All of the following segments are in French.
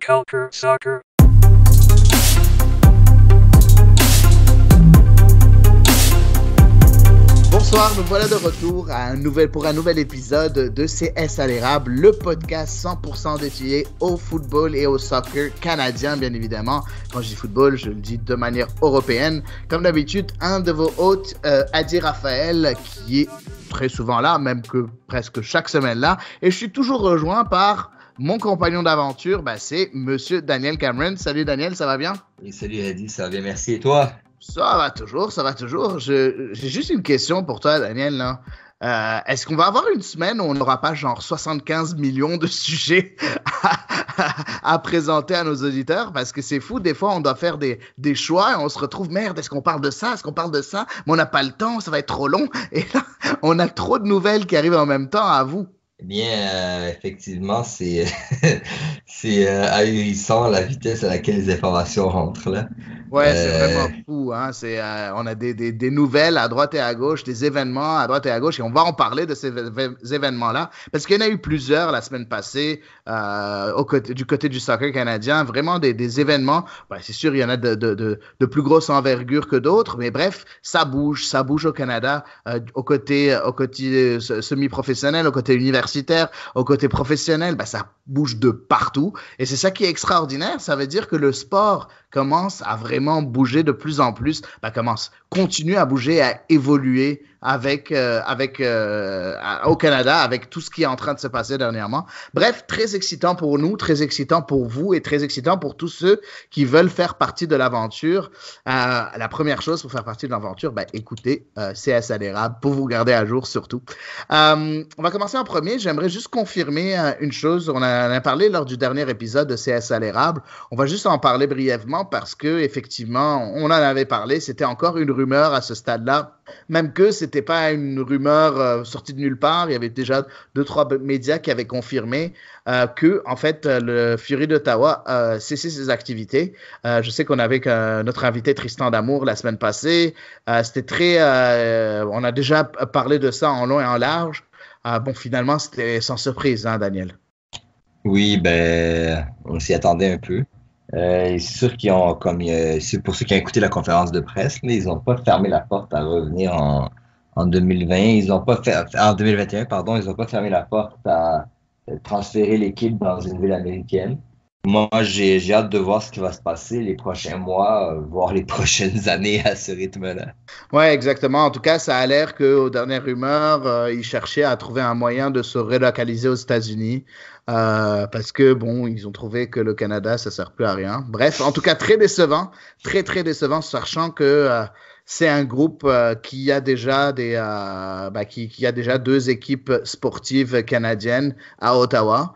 Culture Soccer. Bonsoir, nous voilà de retour pour un nouvel épisode de CS à l'érable, le podcast 100% dédié au football et au soccer canadien, bien évidemment. Quand je dis football, je le dis de manière européenne. Comme d'habitude, un de vos hôtes, Adi Raphaël, qui est très souvent là, même que presque chaque semaine là. Et je suis toujours rejoint par mon compagnon d'aventure, c'est Monsieur Daniel Cameron. Salut Daniel, ça va bien? Et salut Adi, ça va bien, merci. Et toi? Ça va toujours. J'ai juste une question pour toi, Daniel. Là. Est-ce qu'on va avoir une semaine où on n'aura pas genre 75 millions de sujets à présenter à nos auditeurs? Parce que c'est fou, des fois, on doit faire des choix et on se retrouve, merde, est-ce qu'on parle de ça? Mais on n'a pas le temps, ça va être trop long. Et là, on a trop de nouvelles qui arrivent en même temps à vous. Eh bien, effectivement, c'est ahurissant la vitesse à laquelle les informations rentrent là. Ouais, c'est vraiment fou. Hein? On a des nouvelles à droite et à gauche, des événements à droite et à gauche, et on va en parler de ces événements-là, parce qu'il y en a eu plusieurs la semaine passée du côté du soccer canadien, vraiment des événements. C'est sûr, il y en a de plus grosse envergure que d'autres, mais bref, ça bouge au Canada, au côté semi-professionnel, au côté universitaire, au côté professionnel, ça bouge de partout, et c'est ça qui est extraordinaire. Ça veut dire que le sport commence à vraiment bouger de plus en plus, continue à bouger, à évoluer au Canada, avec tout ce qui est en train de se passer dernièrement. Bref, très excitant pour nous, très excitant pour vous et très excitant pour tous ceux qui veulent faire partie de l'aventure. La première chose pour faire partie de l'aventure, écoutez CS à l'érable pour vous garder à jour surtout. On va commencer en premier. J'aimerais juste confirmer une chose. On en a parlé lors du dernier épisode de CS à l'érable. On va juste en parler brièvement parce que effectivement, on en avait parlé. C'était encore une rumeur à ce stade-là. Même que c'était pas une rumeur sortie de nulle part. Il y avait déjà 2-3 médias qui avaient confirmé que, en fait, le Fury d'Ottawa cessait ses activités. Je sais qu'on avait notre invité Tristan D'Amour la semaine passée. C'était très... on a déjà parlé de ça en long et en large. Finalement, c'était sans surprise, hein, Daniel? Oui, on s'y attendait un peu. C'est sûr qu'ils ont, c'est pour ceux qui ont écouté la conférence de presse, mais ils n'ont pas fermé la porte à revenir en 2020. Ils n'ont pas en 2021, pardon, ils n'ont pas fermé la porte à transférer l'équipe dans une ville américaine. Moi, j'ai hâte de voir ce qui va se passer les prochains mois, voire les prochaines années à ce rythme-là. Ouais, exactement. En tout cas, ça a l'air qu'aux dernières rumeurs, ils cherchaient à trouver un moyen de se relocaliser aux États-Unis. Parce que, ils ont trouvé que le Canada, ça sert plus à rien. Bref, en tout cas, très décevant, très, très décevant, sachant que c'est un groupe qui a déjà qui a déjà 2 équipes sportives canadiennes à Ottawa.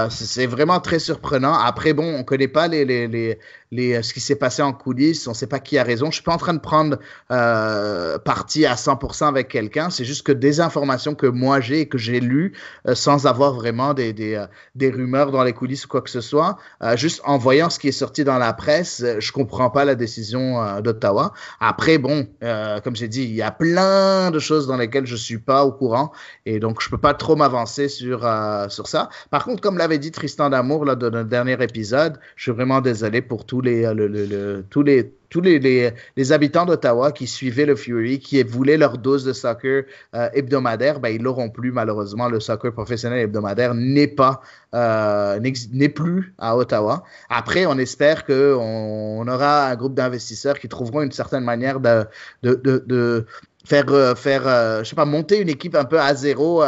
C'est vraiment très surprenant. Après, on connaît pas ce qui s'est passé en coulisses. On sait pas qui a raison. Je suis pas en train de prendre parti à 100% avec quelqu'un. C'est juste que des informations que moi j'ai et que j'ai lues sans avoir vraiment des rumeurs dans les coulisses ou quoi que ce soit. Juste en voyant ce qui est sorti dans la presse, je comprends pas la décision d'Ottawa. Après, comme j'ai dit, il y a plein de choses dans lesquelles je suis pas au courant et donc je peux pas trop m'avancer sur ça. Par contre, comme l'avait dit Tristan D'Amour là, de notre dernier épisode, je suis vraiment désolé pour tous les habitants d'Ottawa qui suivaient le Fury, qui voulaient leur dose de soccer hebdomadaire. Ils l'auront plus, malheureusement. Le soccer professionnel hebdomadaire n'est plus à Ottawa. Après, on espère qu'on aura un groupe d'investisseurs qui trouveront une certaine manière de monter une équipe un peu à zéro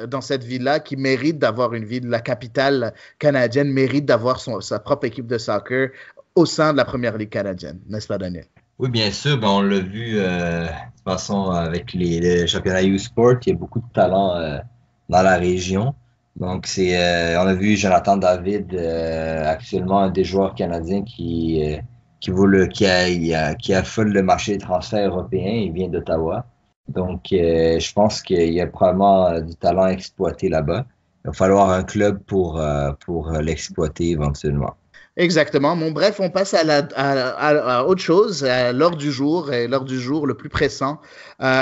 dans cette ville-là qui mérite d'avoir une ville, la capitale canadienne mérite d'avoir sa propre équipe de soccer au sein de la Première Ligue canadienne, n'est-ce pas, Daniel? Oui, bien sûr, on l'a vu de toute façon avec les championnats U-Sport, il y a beaucoup de talent dans la région. Donc, on a vu Jonathan David, actuellement un des joueurs canadiens qui affole le marché des transferts européens. Il vient d'Ottawa. Donc, je pense qu'il y a probablement du talent à exploiter là-bas. Il va falloir un club pour l'exploiter éventuellement. Exactement. Bon, bref, on passe à autre chose, à l'heure du jour, et l'heure du jour le plus pressant.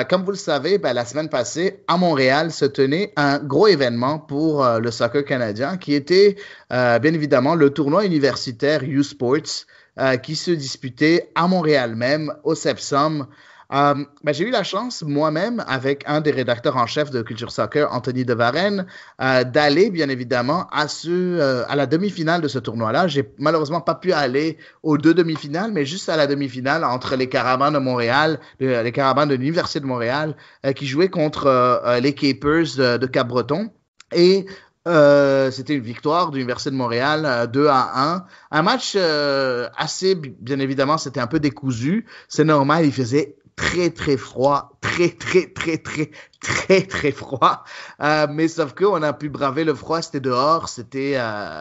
Comme vous le savez, ben, la semaine passée, à Montréal, se tenait un gros événement pour le soccer canadien, qui était bien évidemment le tournoi universitaire U Sports, qui se disputait à Montréal même, au CEPSOM. Ben, j'ai eu la chance moi-même, avec un des rédacteurs en chef de Culture Soccer, Anthony Devarenne, d'aller bien évidemment à la demi-finale de ce tournoi-là. J'ai malheureusement pas pu aller aux deux demi-finales, mais juste à la demi-finale entre les Carabins de Montréal, les Carabins de l'Université de Montréal, qui jouaient contre les Capers de Cap-Breton. Et c'était une victoire de l'Université de Montréal 2-1. Un match assez, bien évidemment, c'était un peu décousu. C'est normal, il faisait très froid, très froid. Mais sauf qu'on a pu braver le froid, c'était dehors, c'était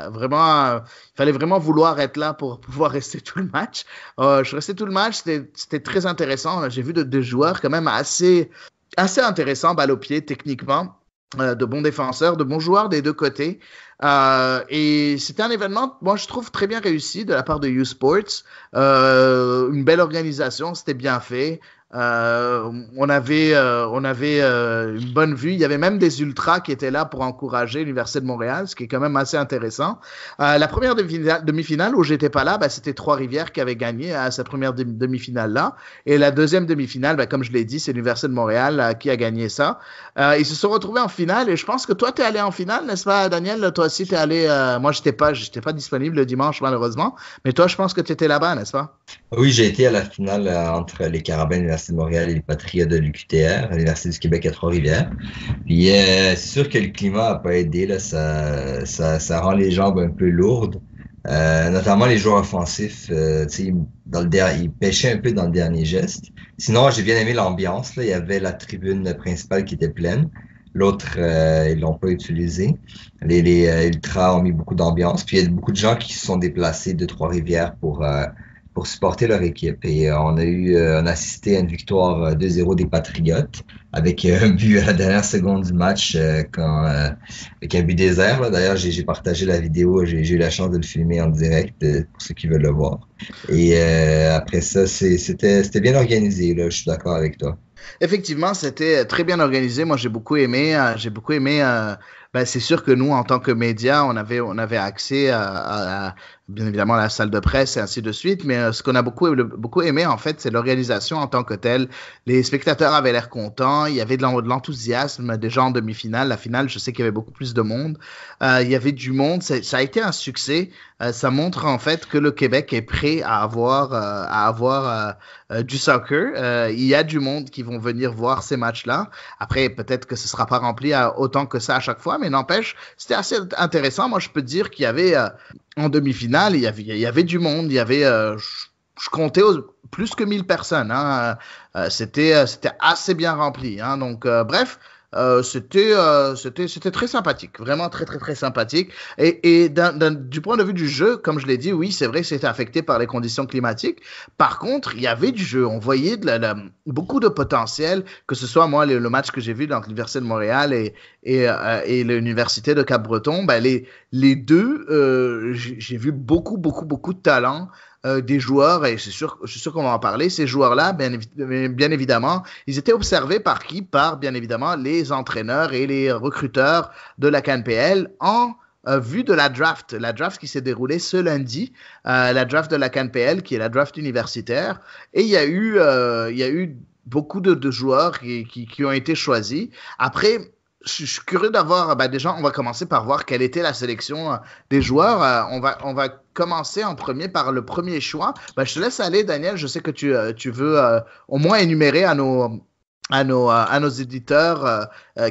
vraiment, il fallait vraiment vouloir être là pour pouvoir rester tout le match. Je suis resté tout le match, c'était très intéressant. J'ai vu des joueurs quand même assez intéressants, balle au pied, techniquement. De bons défenseurs, de bons joueurs des deux côtés. Et c'était un événement, moi je trouve très bien réussi de la part de U Sports. Une belle organisation, c'était bien fait. On avait une bonne vue. Il y avait même des ultras qui étaient là pour encourager l'Université de Montréal, ce qui est quand même assez intéressant. La première demi-finale où j'étais pas là, ben, c'était Trois-Rivières qui avait gagné à cette première demi-finale-là. Et la deuxième demi-finale, ben, comme je l'ai dit, c'est l'Université de Montréal qui a gagné ça. Ils se sont retrouvés en finale et je pense que toi, tu es allé en finale, n'est-ce pas, Daniel? Toi aussi, tu es allé. Moi, j'étais pas disponible le dimanche, malheureusement. Mais toi, je pense que tu étais là-bas, n'est-ce pas? Oui, j'ai été à la finale entre les Carabins de l'Université de Montréal et les Patriotes de l'UQTR, à l'Université du Québec à Trois-Rivières. Puis c'est sûr que le climat a pas aidé, là, ça rend les jambes un peu lourdes. Notamment les joueurs offensifs, tu sais, ils pêchaient un peu dans le dernier geste. Sinon, j'ai bien aimé l'ambiance, là. Il y avait la tribune principale qui était pleine. L'autre, ils l'ont pas utilisé. Les ultras ont mis beaucoup d'ambiance. Puis il y a beaucoup de gens qui se sont déplacés de Trois-Rivières pour supporter leur équipe. Et on a assisté à une victoire 2-0 des Patriotes avec un but à la dernière seconde du match avec un but désert. Là. D'ailleurs, j'ai partagé la vidéo, j'ai eu la chance de le filmer en direct pour ceux qui veulent le voir. Et après ça, c'était bien organisé, là, je suis d'accord avec toi. Effectivement, c'était très bien organisé. Moi, j'ai beaucoup aimé. Ben, c'est sûr que nous, en tant que médias, on avait accès bien évidemment à la salle de presse et ainsi de suite. Mais ce qu'on a beaucoup aimé, en fait, c'est l'organisation en tant que telle. Les spectateurs avaient l'air contents. Il y avait de l'enthousiasme déjà en demi-finale. La finale, je sais qu'il y avait beaucoup plus de monde. Il y avait du monde. Ça a été un succès. Ça montre en fait que le Québec est prêt à avoir du soccer. Il y a du monde qui vont venir voir ces matchs-là. Après, peut-être que ce sera pas rempli autant que ça à chaque fois, mais n'empêche, c'était assez intéressant. Moi, je peux te dire qu'il y avait en demi-finale, il y avait du monde. Il y avait, je comptais plus que 1000 personnes. Hein. C'était assez bien rempli. Hein. Donc, bref. C'était très sympathique, vraiment très sympathique. Et du point de vue du jeu, comme je l'ai dit, oui, c'est vrai que c'était affecté par les conditions climatiques. Par contre, il y avait du jeu. On voyait beaucoup de potentiel, que ce soit moi le match que j'ai vu dans l'Université de Montréal et l'Université de Cap-Breton, ben les deux, j'ai vu beaucoup de talent. Des joueurs, et je suis sûr qu'on va en parler, ces joueurs-là, bien évidemment, ils étaient observés par qui? Par, bien évidemment, les entraîneurs et les recruteurs de la CanPL en vue de la draft qui s'est déroulée ce lundi, la draft de la CanPL, qui est la draft universitaire, et il y a eu beaucoup de joueurs qui ont été choisis. Après, je suis curieux d'avoir, déjà, on va commencer par voir quelle était la sélection des joueurs. On va commencer en premier par le premier choix. Je te laisse aller, Daniel. Je sais que tu veux au moins énumérer à nos éditeurs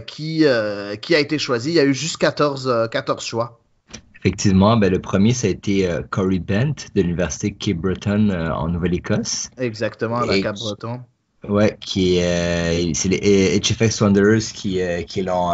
qui a été choisi. Il y a eu juste 14 choix. Effectivement, ben, le premier, ça a été Corey Bent de l'Université Cape Breton en Nouvelle-Écosse. Exactement, la Cape Breton. Ouais, c'est les HFX Wanderers qui l'ont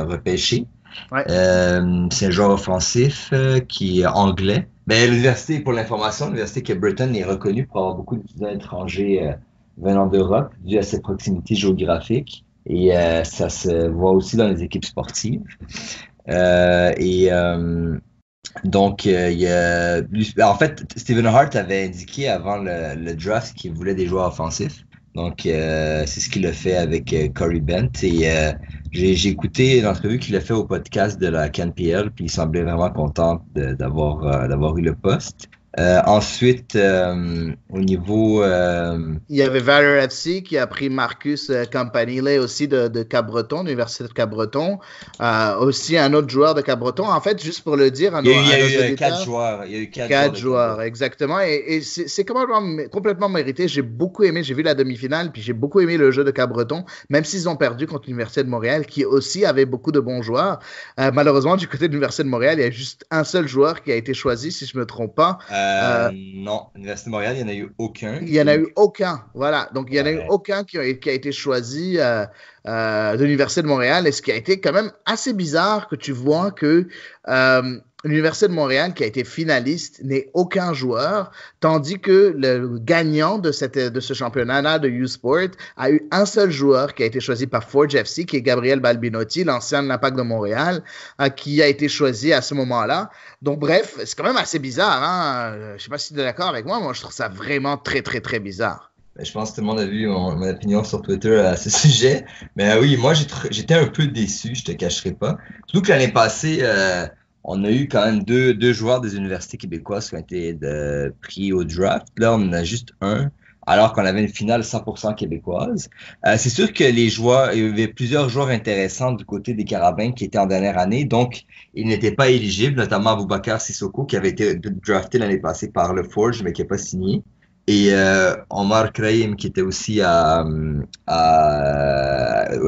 repêché. Ouais. C'est un joueur offensif qui est anglais. Ben, l'université, pour l'information, l'Université Cape Breton est reconnue pour avoir beaucoup d'étudiants étrangers venant d'Europe, dû à cette proximité géographique. Et ça se voit aussi dans les équipes sportives. Donc, en fait, Stephen Hart avait indiqué avant le draft qu'il voulait des joueurs offensifs. Donc, c'est ce qu'il a fait avec Corey Bent. Et j'ai écouté l'entrevue qu'il a fait au podcast de la CanPL, puis il semblait vraiment content d'avoir eu le poste. Ensuite, au niveau... Il y avait Valor FC qui a pris Marcus Campanile aussi de Cap-Breton, de l'Université de Cap-Breton. Aussi un autre joueur de Cap-Breton. En fait, juste pour le dire, il y a eu 4 joueurs. Il y a eu 4 joueurs, exactement. Et c'est complètement mérité. J'ai beaucoup aimé, j'ai vu la demi-finale, puis j'ai beaucoup aimé le jeu de Cap-Breton, même s'ils ont perdu contre l'Université de Montréal, qui aussi avait beaucoup de bons joueurs. Malheureusement, du côté de l'Université de Montréal, il y a juste un seul joueur qui a été choisi, si je ne me trompe pas. Non, l'Université de Montréal, il n'y en a eu aucun. Il n'y en a eu aucun, voilà. Donc, il n'y en a eu aucun qui a été choisi de l'Université de Montréal. Et ce qui a été quand même assez bizarre que tu vois que l'Université de Montréal, qui a été finaliste, n'ait aucun joueur, tandis que le gagnant de ce championnat de U-Sport a eu un seul joueur qui a été choisi par Forge FC, qui est Gabriel Balbinotti, l'ancien de l'Impact de Montréal, qui a été choisi à ce moment-là. Donc, bref, c'est quand même assez bizarre. Hein? Je ne sais pas si tu es d'accord avec moi, moi je trouve ça vraiment très, très, très bizarre. Je pense que tout le monde a vu mon opinion sur Twitter à ce sujet. Mais oui, moi, j'étais un peu déçu, je te cacherai pas. Surtout que l'année passée, on a eu quand même deux joueurs des universités québécoises qui ont été pris au draft. Là, on en a juste un, alors qu'on avait une finale 100% québécoise. C'est sûr que il y avait plusieurs joueurs intéressants du côté des Carabins qui étaient en dernière année, donc ils n'étaient pas éligibles, notamment Aboubacar Sissoko, qui avait été drafté l'année passée par le Forge, mais qui n'a pas signé. Et Omar Kraim, qui était aussi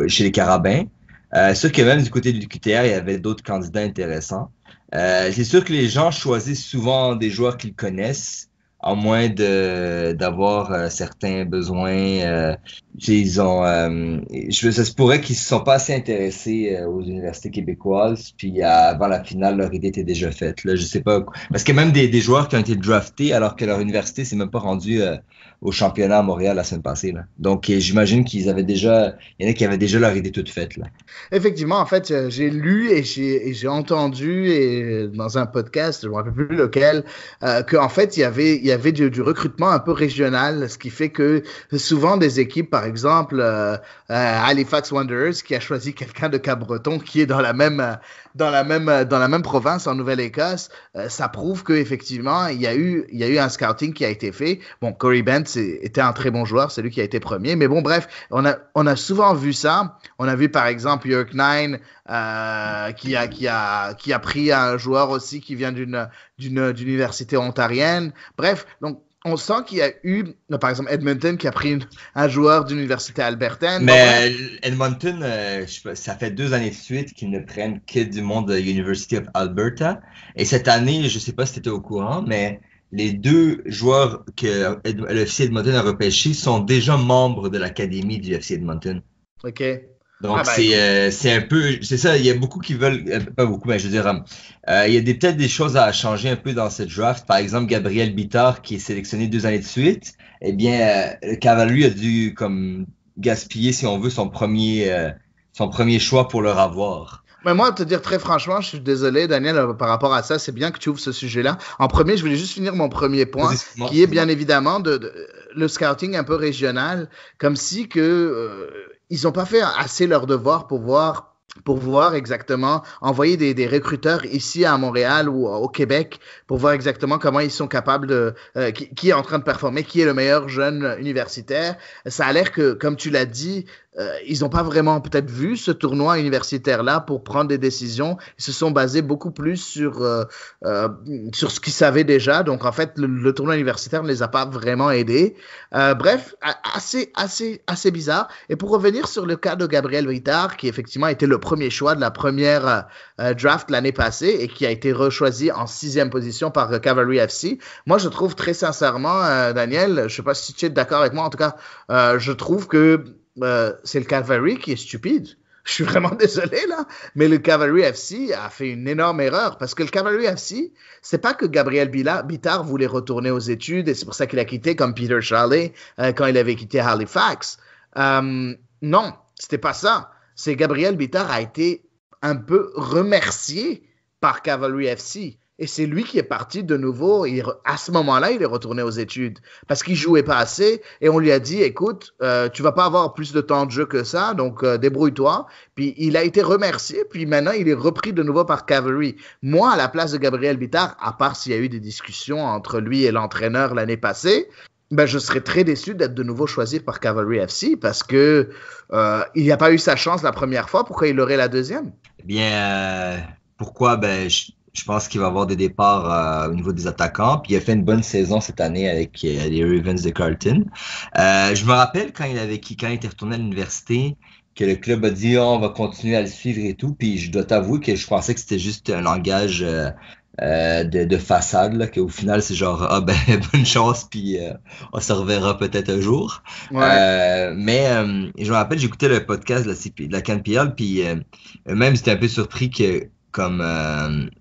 chez les Carabins. C'est sûr que même du côté du QTR, il y avait d'autres candidats intéressants. C'est sûr que les gens choisissent souvent des joueurs qu'ils connaissent, à moins d'avoir certains besoins. Ça se pourrait qu'ils ne se sont pas assez intéressés aux universités québécoises, puis avant la finale, leur idée était déjà faite. Là, je sais pas, parce qu'il y a même des joueurs qui ont été draftés alors que leur université s'est même pas rendue au championnat à Montréal la semaine passée. Là. Donc, j'imagine il y en a qui avaient déjà leur idée toute faite. Là. Effectivement, en fait, j'ai lu et j'ai entendu dans un podcast, je ne me rappelle plus lequel, qu'en fait, il y avait du recrutement un peu régional, ce qui fait que souvent des équipes, par exemple, Halifax Wanderers, qui a choisi quelqu'un de Cap-Breton qui est dans la même province en Nouvelle-Écosse, ça prouve qu'effectivement, il y a eu un scouting qui a été fait. Bon, Corey Bent était un très bon joueur, c'est lui qui a été premier. Mais bon, bref, on a souvent vu ça. On a vu, par exemple, York Nine qui a pris un joueur aussi qui vient d'une université ontarienne. Bref, donc, on sent qu'il y a eu, par exemple, Edmonton qui a pris un joueur d'une université albertaine. Mais Edmonton, ça fait 2 années de suite qu'ils ne prennent que du monde de University of Alberta. Et cette année, je ne sais pas si tu étais au courant, mais les 2 joueurs que le FC Edmonton a repêchés sont déjà membres de l'académie du FC Edmonton. OK. Donc, c'est un peu, c'est ça, il y a beaucoup qui veulent, pas beaucoup, mais je veux dire, il y a peut-être des choses à changer un peu dans cette draft. Par exemple, Gabriel Bittard, qui est sélectionné 2 années de suite, eh bien, le Cavalry a dû, comme, gaspiller, si on veut, son premier choix pour leur avoir. Mais moi, te dire très franchement, je suis désolé, Daniel, par rapport à ça, c'est bien que tu ouvres ce sujet-là. En premier, je voulais juste finir mon premier point, qui est bien évidemment le scouting un peu régional, comme si ils n'ont pas fait assez leur devoir pour voir exactement, envoyer des recruteurs ici à Montréal ou au Québec pour voir exactement comment ils sont capables qui est en train de performer, qui est le meilleur jeune universitaire. Ça a l'air que, comme tu l'as dit, ils n'ont pas vraiment peut-être vu ce tournoi universitaire-là pour prendre des décisions. Ils se sont basés beaucoup plus sur ce qu'ils savaient déjà. Donc, en fait, le tournoi universitaire ne les a pas vraiment aidés. Bref, assez bizarre. Et pour revenir sur le cas de Gabriel Bittard, qui effectivement était le premier choix de la première draft l'année passée et qui a été rechoisi en 6e position par Cavalry FC, moi, je trouve très sincèrement, Daniel, je ne sais pas si tu es d'accord avec moi, en tout cas, je trouve que c'est le Cavalry qui est stupide. Je suis vraiment désolé, là, mais le Cavalry FC a fait une énorme erreur parce que le Cavalry FC, c'est pas que Gabriel Bittard voulait retourner aux études et c'est pour ça qu'il a quitté comme Peter Charlet quand il avait quitté Halifax. Non, c'était pas ça. C'est Gabriel Bittard a été un peu remercié par Cavalry FC. Et c'est lui qui est parti de nouveau. À ce moment-là, il est retourné aux études parce qu'il jouait pas assez. Et on lui a dit, écoute, tu vas pas avoir plus de temps de jeu que ça, donc débrouille-toi. Puis il a été remercié. Puis maintenant, il est repris de nouveau par Cavalry. Moi, à la place de Gabriel Bittard, à part s'il y a eu des discussions entre lui et l'entraîneur l'année passée, ben, je serais très déçu d'être de nouveau choisi par Cavalry FC parce que il n'a pas eu sa chance la première fois. Pourquoi il aurait la deuxième? Eh bien, pourquoi? Ben, je pense qu'il va y avoir des départs au niveau des attaquants. Puis il a fait une bonne saison cette année avec les Ravens de Carlton. Je me rappelle quand quand il était retourné à l'université, que le club a dit on va continuer à le suivre et tout. Puis je dois t'avouer que je pensais que c'était juste un langage de façade, là, qu'au final c'est genre ah ben bonne chance puis on se reverra peut-être un jour. Ouais. Je me rappelle j'écoutais le podcast de la CanPL puis eux-mêmes ils étaient un peu surpris que comme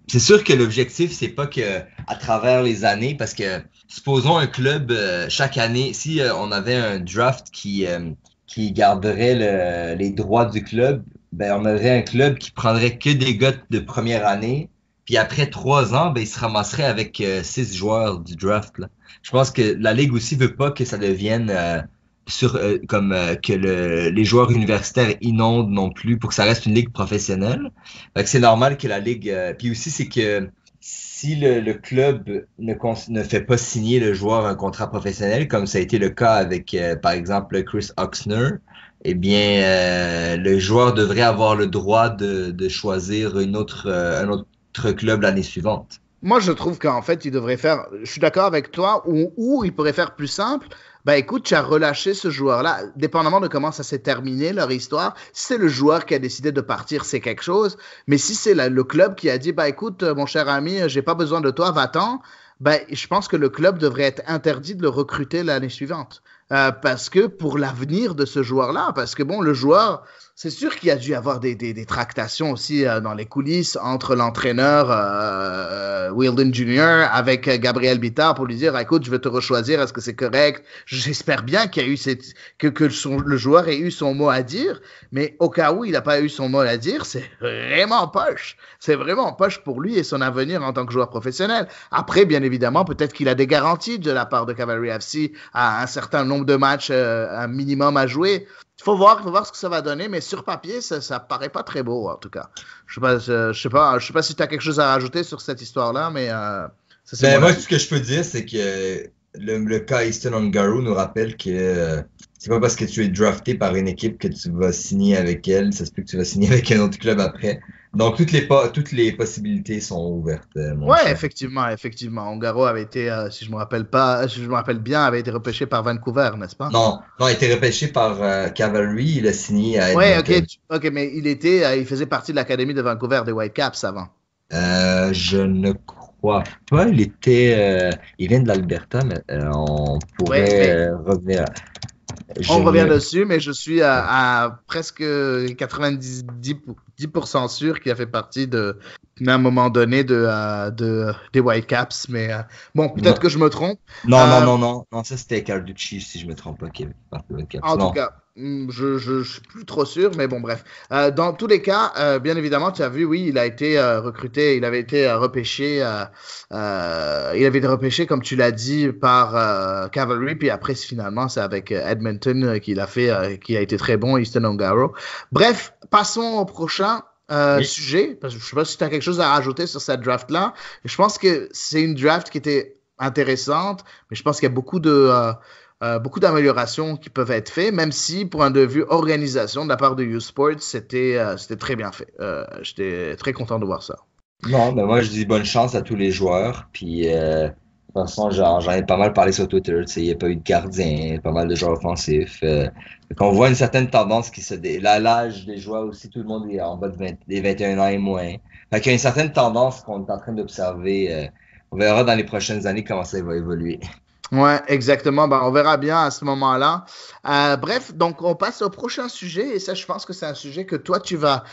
c'est sûr que l'objectif c'est pas que à travers les années parce que supposons un club chaque année si on avait un draft qui garderait les droits du club, ben on aurait un club qui prendrait que des gars de première année. Puis après 3 ans, ben, il se ramasserait avec 6 joueurs du draft. Là. Je pense que la Ligue aussi veut pas que ça devienne les joueurs universitaires inondent non plus pour que ça reste une ligue professionnelle. Fait que c'est normal que la Ligue. Puis aussi, c'est que si le club ne fait pas signer le joueur un contrat professionnel, comme ça a été le cas avec, par exemple, Chris Oxner, eh bien, le joueur devrait avoir le droit de choisir un autre club l'année suivante. Moi, je trouve qu'en fait, il devrait faire. Je suis d'accord avec toi, ou il pourrait faire plus simple. Ben écoute, tu as relâché ce joueur-là, dépendamment de comment ça s'est terminé, leur histoire. Si c'est le joueur qui a décidé de partir, c'est quelque chose. Mais si c'est le club qui a dit, ben écoute, mon cher ami, j'ai pas besoin de toi, va-t'en, ben je pense que le club devrait être interdit de le recruter l'année suivante. Parce que pour l'avenir de ce joueur-là, parce que bon, le joueur, c'est sûr qu'il y a dû y avoir des tractations aussi dans les coulisses entre l'entraîneur Wheeldon Jr. avec Gabriel Bittard pour lui dire écoute, je vais te rechoisir, est-ce que c'est correct? J'espère bien qu'il y a eu le joueur ait eu son mot à dire, mais au cas où il n'a pas eu son mot à dire, c'est vraiment poche. C'est vraiment poche pour lui et son avenir en tant que joueur professionnel. Après, bien évidemment, peut-être qu'il a des garanties de la part de Cavalry FC à un certain nombre de matchs, un minimum à jouer. Il faut voir ce que ça va donner, mais sur papier, ça paraît pas très beau, en tout cas. Je sais pas si tu as quelque chose à rajouter sur cette histoire-là, mais ça, c'est Moi, ce que je peux dire, c'est que le cas Easton Ongaro nous rappelle que c'est pas parce que tu es drafté par une équipe que tu vas signer avec elle. Ça se peut que tu vas signer avec un autre club après. Donc, toutes les possibilités sont ouvertes, mon Ouais, cher. effectivement. Ongaro avait été, si je me rappelle bien, avait été repêché par Vancouver, n'est-ce pas? Non, il a été repêché par Cavalry. Il a signé à Ouais, Edmonton. ok, mais il faisait partie de l'académie de Vancouver des Whitecaps avant. Je ne crois pas. Il vient de l'Alberta, mais on Ouais, pourrait mais revenir. Je on revient ne... dessus, mais je suis à presque 90% sûr qu'il a fait partie à un moment donné des Whitecaps. Mais bon, peut-être Non, que je me trompe. non, Euh, non, non. Non, ça c'était Carducci, si je me trompe pas, qui est parti de Caps. En tout Non. cas, je suis plus trop sûr, mais bon, bref. Dans tous les cas, bien évidemment, tu as vu, oui, il a été recruté, il avait été repêché, il avait été repêché, comme tu l'as dit, par Cavalry, puis après, finalement, c'est avec Edmonton qu'il a fait, qui a été très bon, Easton Ongaro. Bref, passons au prochain. Oui. Sujet, parce que je sais pas si tu as quelque chose à rajouter sur cette draft-là. Je pense que c'est une draft qui était intéressante, mais je pense qu'il y a beaucoup d'améliorations qui peuvent être faites, même si, pour un de vue organisation de la part de U-Sports, c'était très bien fait. J'étais très content de voir ça. Non, mais moi je dis bonne chance à tous les joueurs. Puis de toute façon, j'en ai pas mal parlé sur Twitter. Tu sais, il n'y a pas eu de gardien, pas mal de joueurs offensifs. On voit une certaine tendance l'âge des joueurs aussi, tout le monde est en bas des 21 ans et moins. Fait qu'il y a une certaine tendance qu'on est en train d'observer. On verra dans les prochaines années comment ça va évoluer. Ouais, exactement. Ben, on verra bien à ce moment-là. Bref, donc on passe au prochain sujet et ça, je pense que c'est un sujet que toi tu vas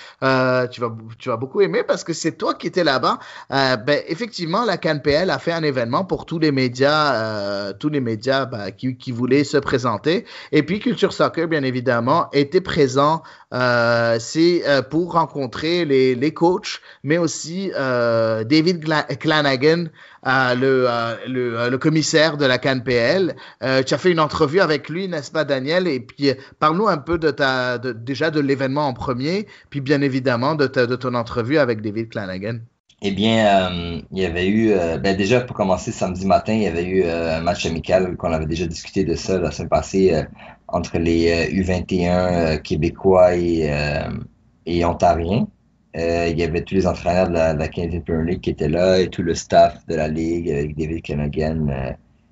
beaucoup aimer parce que c'est toi qui étais là-bas. Ben, effectivement, la CanPL a fait un événement pour tous les médias qui voulaient se présenter. Et puis Culture Soccer, bien évidemment, était présent. C'est pour rencontrer les coachs, mais aussi David Clanagan, le commissaire de la CanPL. Tu as fait une entrevue avec lui, n'est-ce pas, Daniel? Et puis, parle-nous un peu déjà de l'événement en premier, puis bien évidemment de ton entrevue avec David Clanagan. Eh bien, il y avait eu, ben déjà pour commencer samedi matin, il y avait eu un match amical qu'on avait déjà discuté de ça la semaine passée entre les U21 québécois et ontariens. Il y avait tous les entraîneurs de la Canadian Premier League qui étaient là et tout le staff de la ligue avec David Canagan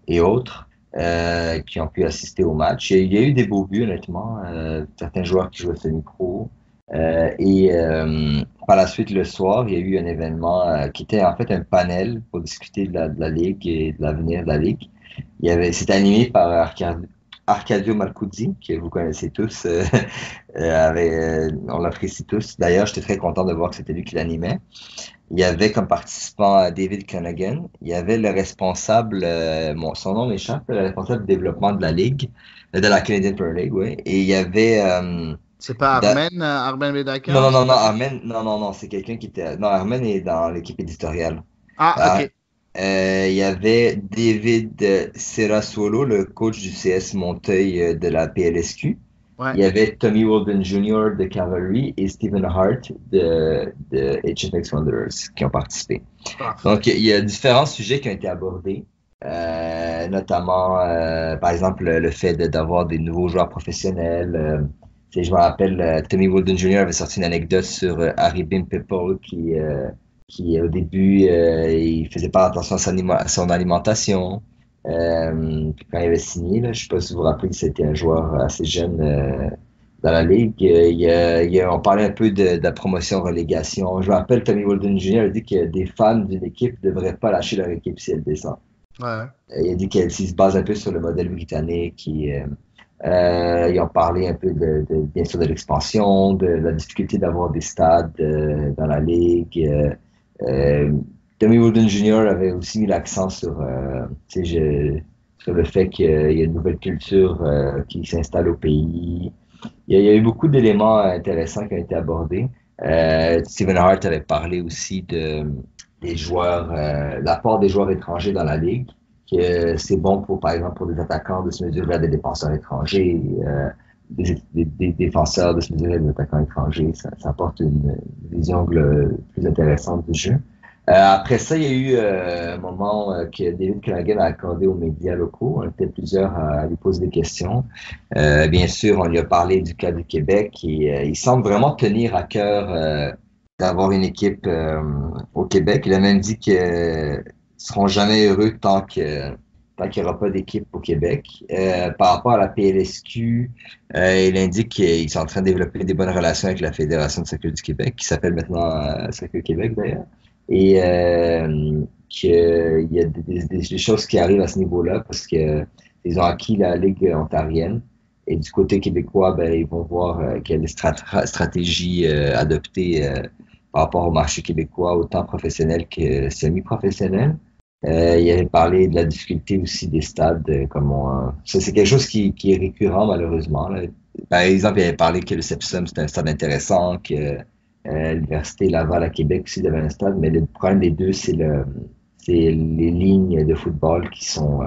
et autres qui ont pu assister au match. Il y a eu des beaux buts, honnêtement. Certains joueurs qui jouaient semi-pro. Par la suite, le soir, il y a eu un événement qui était en fait un panel pour discuter de la Ligue et de l'avenir de la Ligue. C'était animé par Arcadio Malcuzzi, que vous connaissez tous, on l'apprécie tous. D'ailleurs, j'étais très content de voir que c'était lui qui l'animait. Il y avait comme participant David Cunningham. Il y avait le responsable, son nom m'échappe, le responsable du développement de la Ligue, de la Canadian Premier League, oui. Et il y avait C'est pas Da- Armen non, Bedakan? non, non, C'est non, pas ça? Armen, non, non, non, c'est quelqu'un qui était. Non, Armen est dans l'équipe éditoriale. Ah, Ah, ok. il y avait David Serrasuolo, le coach du CS Monteuil de la PLSQ. Ouais. Il y avait Tommy Walden Jr. de Cavalry et Stephen Hart de HFX Wanderers qui ont participé. Parfait. Donc, il y a différents sujets qui ont été abordés, notamment, par exemple, le fait d'avoir des nouveaux joueurs professionnels. Je me rappelle, Tommy Wooden Jr. avait sorti une anecdote sur Harry Bimpeple qui au début, il faisait pas attention à son alimentation. Puis quand il avait signé, là, je sais pas si vous vous rappelez que c'était un joueur assez jeune dans la ligue. On parlait un peu de la promotion-relégation. Je me rappelle, Tommy Walden Jr. a dit que des fans d'une équipe ne devraient pas lâcher leur équipe si elle descend. Ouais. Il a dit qu'il se base un peu sur le modèle britannique. Ils ont parlé un peu bien sûr de l'expansion, de la difficulté d'avoir des stades dans la ligue. Tommy Wooden Jr. avait aussi mis l'accent sur le fait qu'il y a une nouvelle culture qui s'installe au pays. Il y a eu beaucoup d'éléments intéressants qui ont été abordés. Stephen Hart avait parlé aussi des joueurs, l'apport des joueurs étrangers dans la ligue, que c'est bon pour, par exemple, pour des attaquants de se mesurer vers des défenseurs étrangers, des défenseurs de se mesurer vers des attaquants étrangers. Ça apporte une vision plus intéressante du jeu. Après ça, il y a eu un moment que David Callaghan a accordé aux médias locaux. On était plusieurs à lui poser des questions. Bien sûr, on lui a parlé du cas du Québec et il semble vraiment tenir à cœur d'avoir une équipe au Québec. Il a même dit qu'ils ne seront jamais heureux tant qu'il n'y aura pas d'équipe au Québec. Par rapport à la PLSQ, il indique qu'ils sont en train de développer des bonnes relations avec la Fédération de soccer du Québec, qui s'appelle maintenant Soccer Québec d'ailleurs. Et qu'il y a des choses qui arrivent à ce niveau-là parce que ils ont acquis la Ligue ontarienne. Et du côté québécois, ben, ils vont voir quelle stratégie adopter par rapport au marché québécois, autant professionnel que semi-professionnel. Il avait parlé de la difficulté aussi des stades. Ça, c'est quelque chose qui est récurrent, malheureusement, là. Par exemple, il avait parlé que le Sepsum, c'était un stade intéressant, que l'Université Laval à Québec aussi avait un stade, mais le problème des deux, c'est les lignes de football qui sont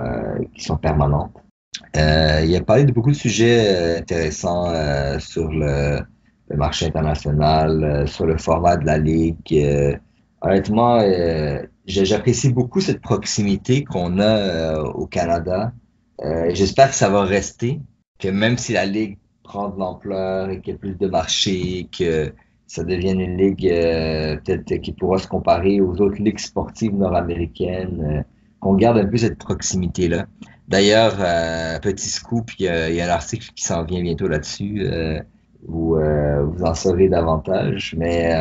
permanentes. Il a parlé de beaucoup de sujets intéressants sur le marché international, sur le format de la ligue. Honnêtement, j'apprécie beaucoup cette proximité qu'on a au Canada. J'espère que ça va rester, que même si la ligue prend de l'ampleur et qu'il y a plus de marché, que ça devienne une ligue peut-être qui pourra se comparer aux autres ligues sportives nord-américaines, qu'on garde un peu cette proximité-là. D'ailleurs, petit scoop, il y a un article qui s'en vient bientôt là-dessus, où vous en saurez davantage. Mais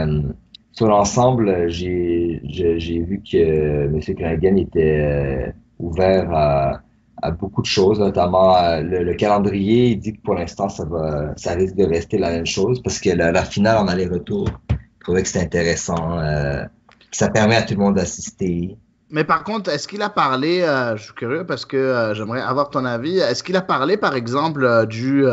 sur l'ensemble, j'ai vu que M. Cragen était ouvert à beaucoup de choses, notamment le calendrier. Il dit que pour l'instant, ça risque de rester la même chose parce que la finale en aller-retour, je trouvais que c'était intéressant, que ça permet à tout le monde d'assister. Mais par contre, est-ce qu'il a parlé, je suis curieux parce que j'aimerais avoir ton avis, est-ce qu'il a parlé par exemple du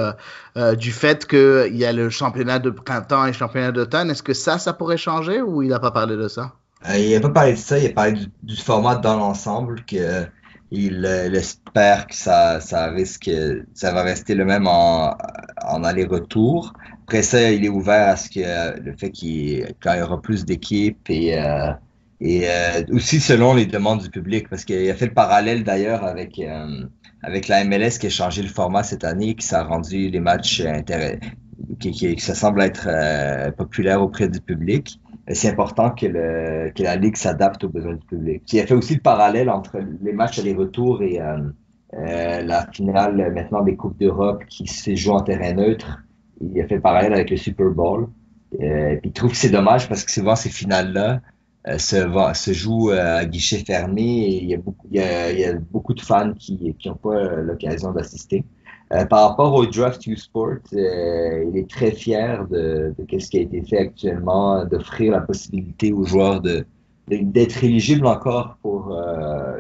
fait qu'il y a le championnat de printemps et le championnat d'automne, est-ce que ça pourrait changer ou il n'a pas parlé de ça? Il n'a pas parlé de ça, il a parlé du format dans l'ensemble, que il espère que ça va rester le même en aller-retour. Après ça, il est ouvert à ce que le fait quand il y aura plus d'équipes et aussi selon les demandes du public, parce qu'il a fait le parallèle d'ailleurs avec la MLS qui a changé le format cette année, qui ça a rendu les matchs que ça semble être populaire auprès du public. C'est important que la Ligue s'adapte aux besoins du public. Il a fait aussi le parallèle entre les matchs aller-retour et la finale maintenant des Coupes d'Europe qui se joue en terrain neutre. Il a fait le parallèle avec le Super Bowl. Puis il trouve que c'est dommage parce que souvent ces finales-là se jouent à guichet fermé et il y a beaucoup de fans qui n'ont pas l'occasion d'assister. Par rapport au Draft U Sport, il est très fier de ce qui a été fait actuellement, d'offrir la possibilité aux joueurs d'être éligibles encore pour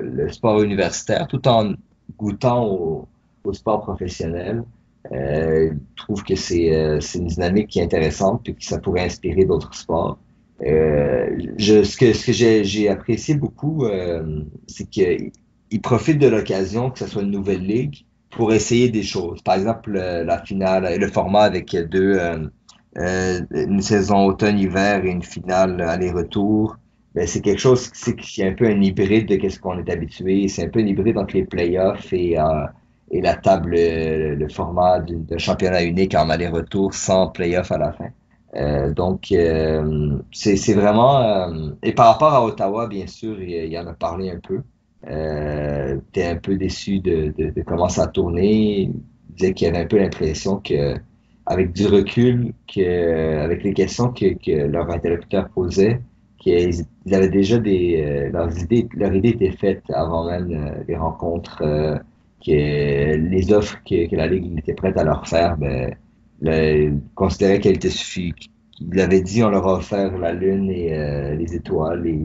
le sport universitaire, tout en goûtant au sport professionnel. Je trouve que c'est une dynamique qui est intéressante et que ça pourrait inspirer d'autres sports. Ce que j'ai apprécié beaucoup, c'est qu'il profite de l'occasion que ce soit une nouvelle ligue pour essayer des choses. Par exemple, la finale, le format avec une saison automne-hiver et une finale aller-retour, ben, c'est quelque chose qui est un peu un hybride de ce qu'on est habitué. C'est un peu un hybride entre les playoffs et la table, le format d'un championnat unique en aller-retour sans playoff à la fin. C'est vraiment... et par rapport à Ottawa, bien sûr, il en a parlé un peu. T'es un peu déçu de comment ça a tourné. Il disait qu'il avait un peu l'impression que, avec du recul, avec les questions que leurs interlocuteurs posaient, qu'ils avaient déjà leur idée était faite avant même les rencontres, que les offres que la Ligue était prête à leur faire, ben, ils considéraient qu'elle était suffisante. Il avait dit on leur a offert la lune et les étoiles et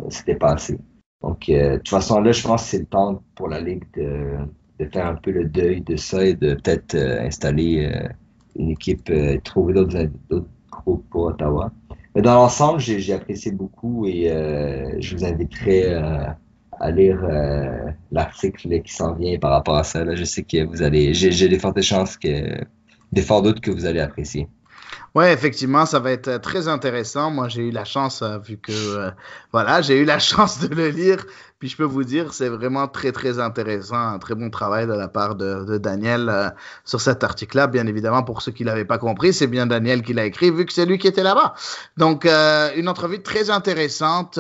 c'était pas assez. Donc, de toute façon, là, je pense que c'est le temps pour la Ligue de faire un peu le deuil de ça et de peut-être installer une équipe, trouver d'autres groupes pour Ottawa. Mais dans l'ensemble, j'ai apprécié beaucoup et je vous inviterai à lire l'article là, qui s'en vient par rapport à ça. Là, je sais que j'ai des fortes chances des forts doutes que vous allez apprécier. Ouais, effectivement, ça va être très intéressant. Moi, j'ai eu la chance, vu que, voilà, j'ai eu la chance de le lire. Puis je peux vous dire, c'est vraiment très, très intéressant. Un très bon travail de la part de Daniel sur cet article-là. Bien évidemment, pour ceux qui l'avaient pas compris, c'est bien Daniel qui l'a écrit, vu que c'est lui qui était là-bas. Donc, une entrevue très intéressante.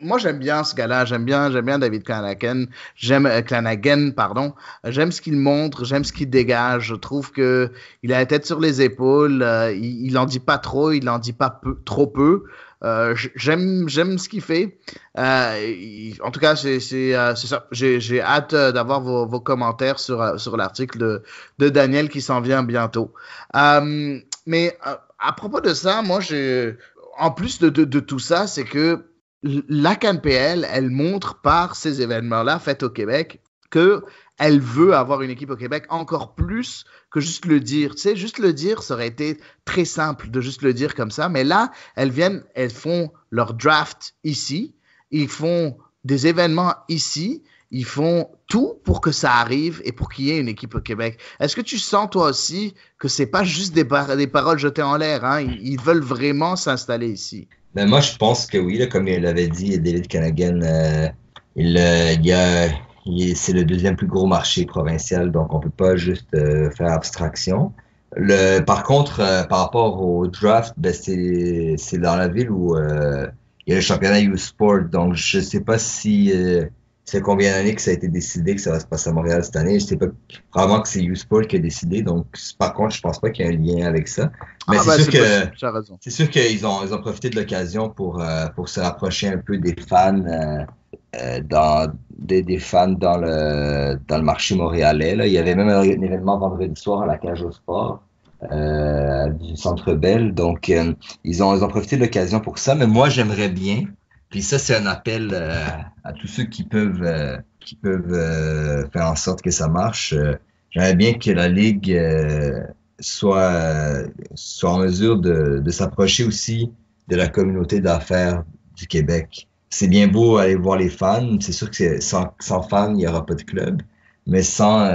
Moi, j'aime bien ce gars-là. J'aime bien David Flanagan. Flanagan, pardon. J'aime ce qu'il montre. J'aime ce qu'il dégage. Je trouve que il a la tête sur les épaules. Il en dit pas trop. Il en dit pas trop peu. J'aime ce qu'il fait. En tout cas, c'est ça. J'ai hâte d'avoir vos commentaires sur l'article de Daniel qui s'en vient bientôt. Mais à propos de ça, moi, en plus de tout ça, c'est que la CanPL, elle montre par ces événements-là faits au Québec que elle veut avoir une équipe au Québec encore plus que juste le dire. Tu sais, juste le dire, ça aurait été très simple de juste le dire comme ça. Mais là, elles font leur draft ici, ils font des événements ici, ils font tout pour que ça arrive et pour qu'il y ait une équipe au Québec. Est-ce que tu sens toi aussi que c'est pas juste des paroles jetées en l'air, hein? Ils veulent vraiment s'installer ici? Ben moi, je pense que oui, là, comme il l'avait dit, David Flanagan, c'est le deuxième plus gros marché provincial, donc on peut pas juste faire abstraction. Par contre, par rapport au draft, ben c'est dans la ville où il y a le championnat U Sport, donc je sais pas si c'est combien d'années que ça a été décidé que ça va se passer à Montréal cette année. Je sais pas, probablement que c'est U-Sport qui a décidé. Donc, par contre, je pense pas qu'il y ait un lien avec ça. Mais Ah, c'est bah, sûr c'est que, possible, tu as raison. c'est sûr qu'ils ont profité de l'occasion pour se rapprocher un peu des fans, des fans dans le marché montréalais, là. Il y avait même un événement vendredi soir à la Cage au Sport, du Centre Bell. Donc, ils ont profité de l'occasion pour ça. Mais moi, j'aimerais bien. Puis ça, c'est un appel à tous ceux qui peuvent faire en sorte que ça marche. J'aimerais bien que la Ligue soit en mesure de s'approcher aussi de la communauté d'affaires du Québec. C'est bien beau aller voir les fans. C'est sûr que sans fans, il n'y aura pas de club. Mais sans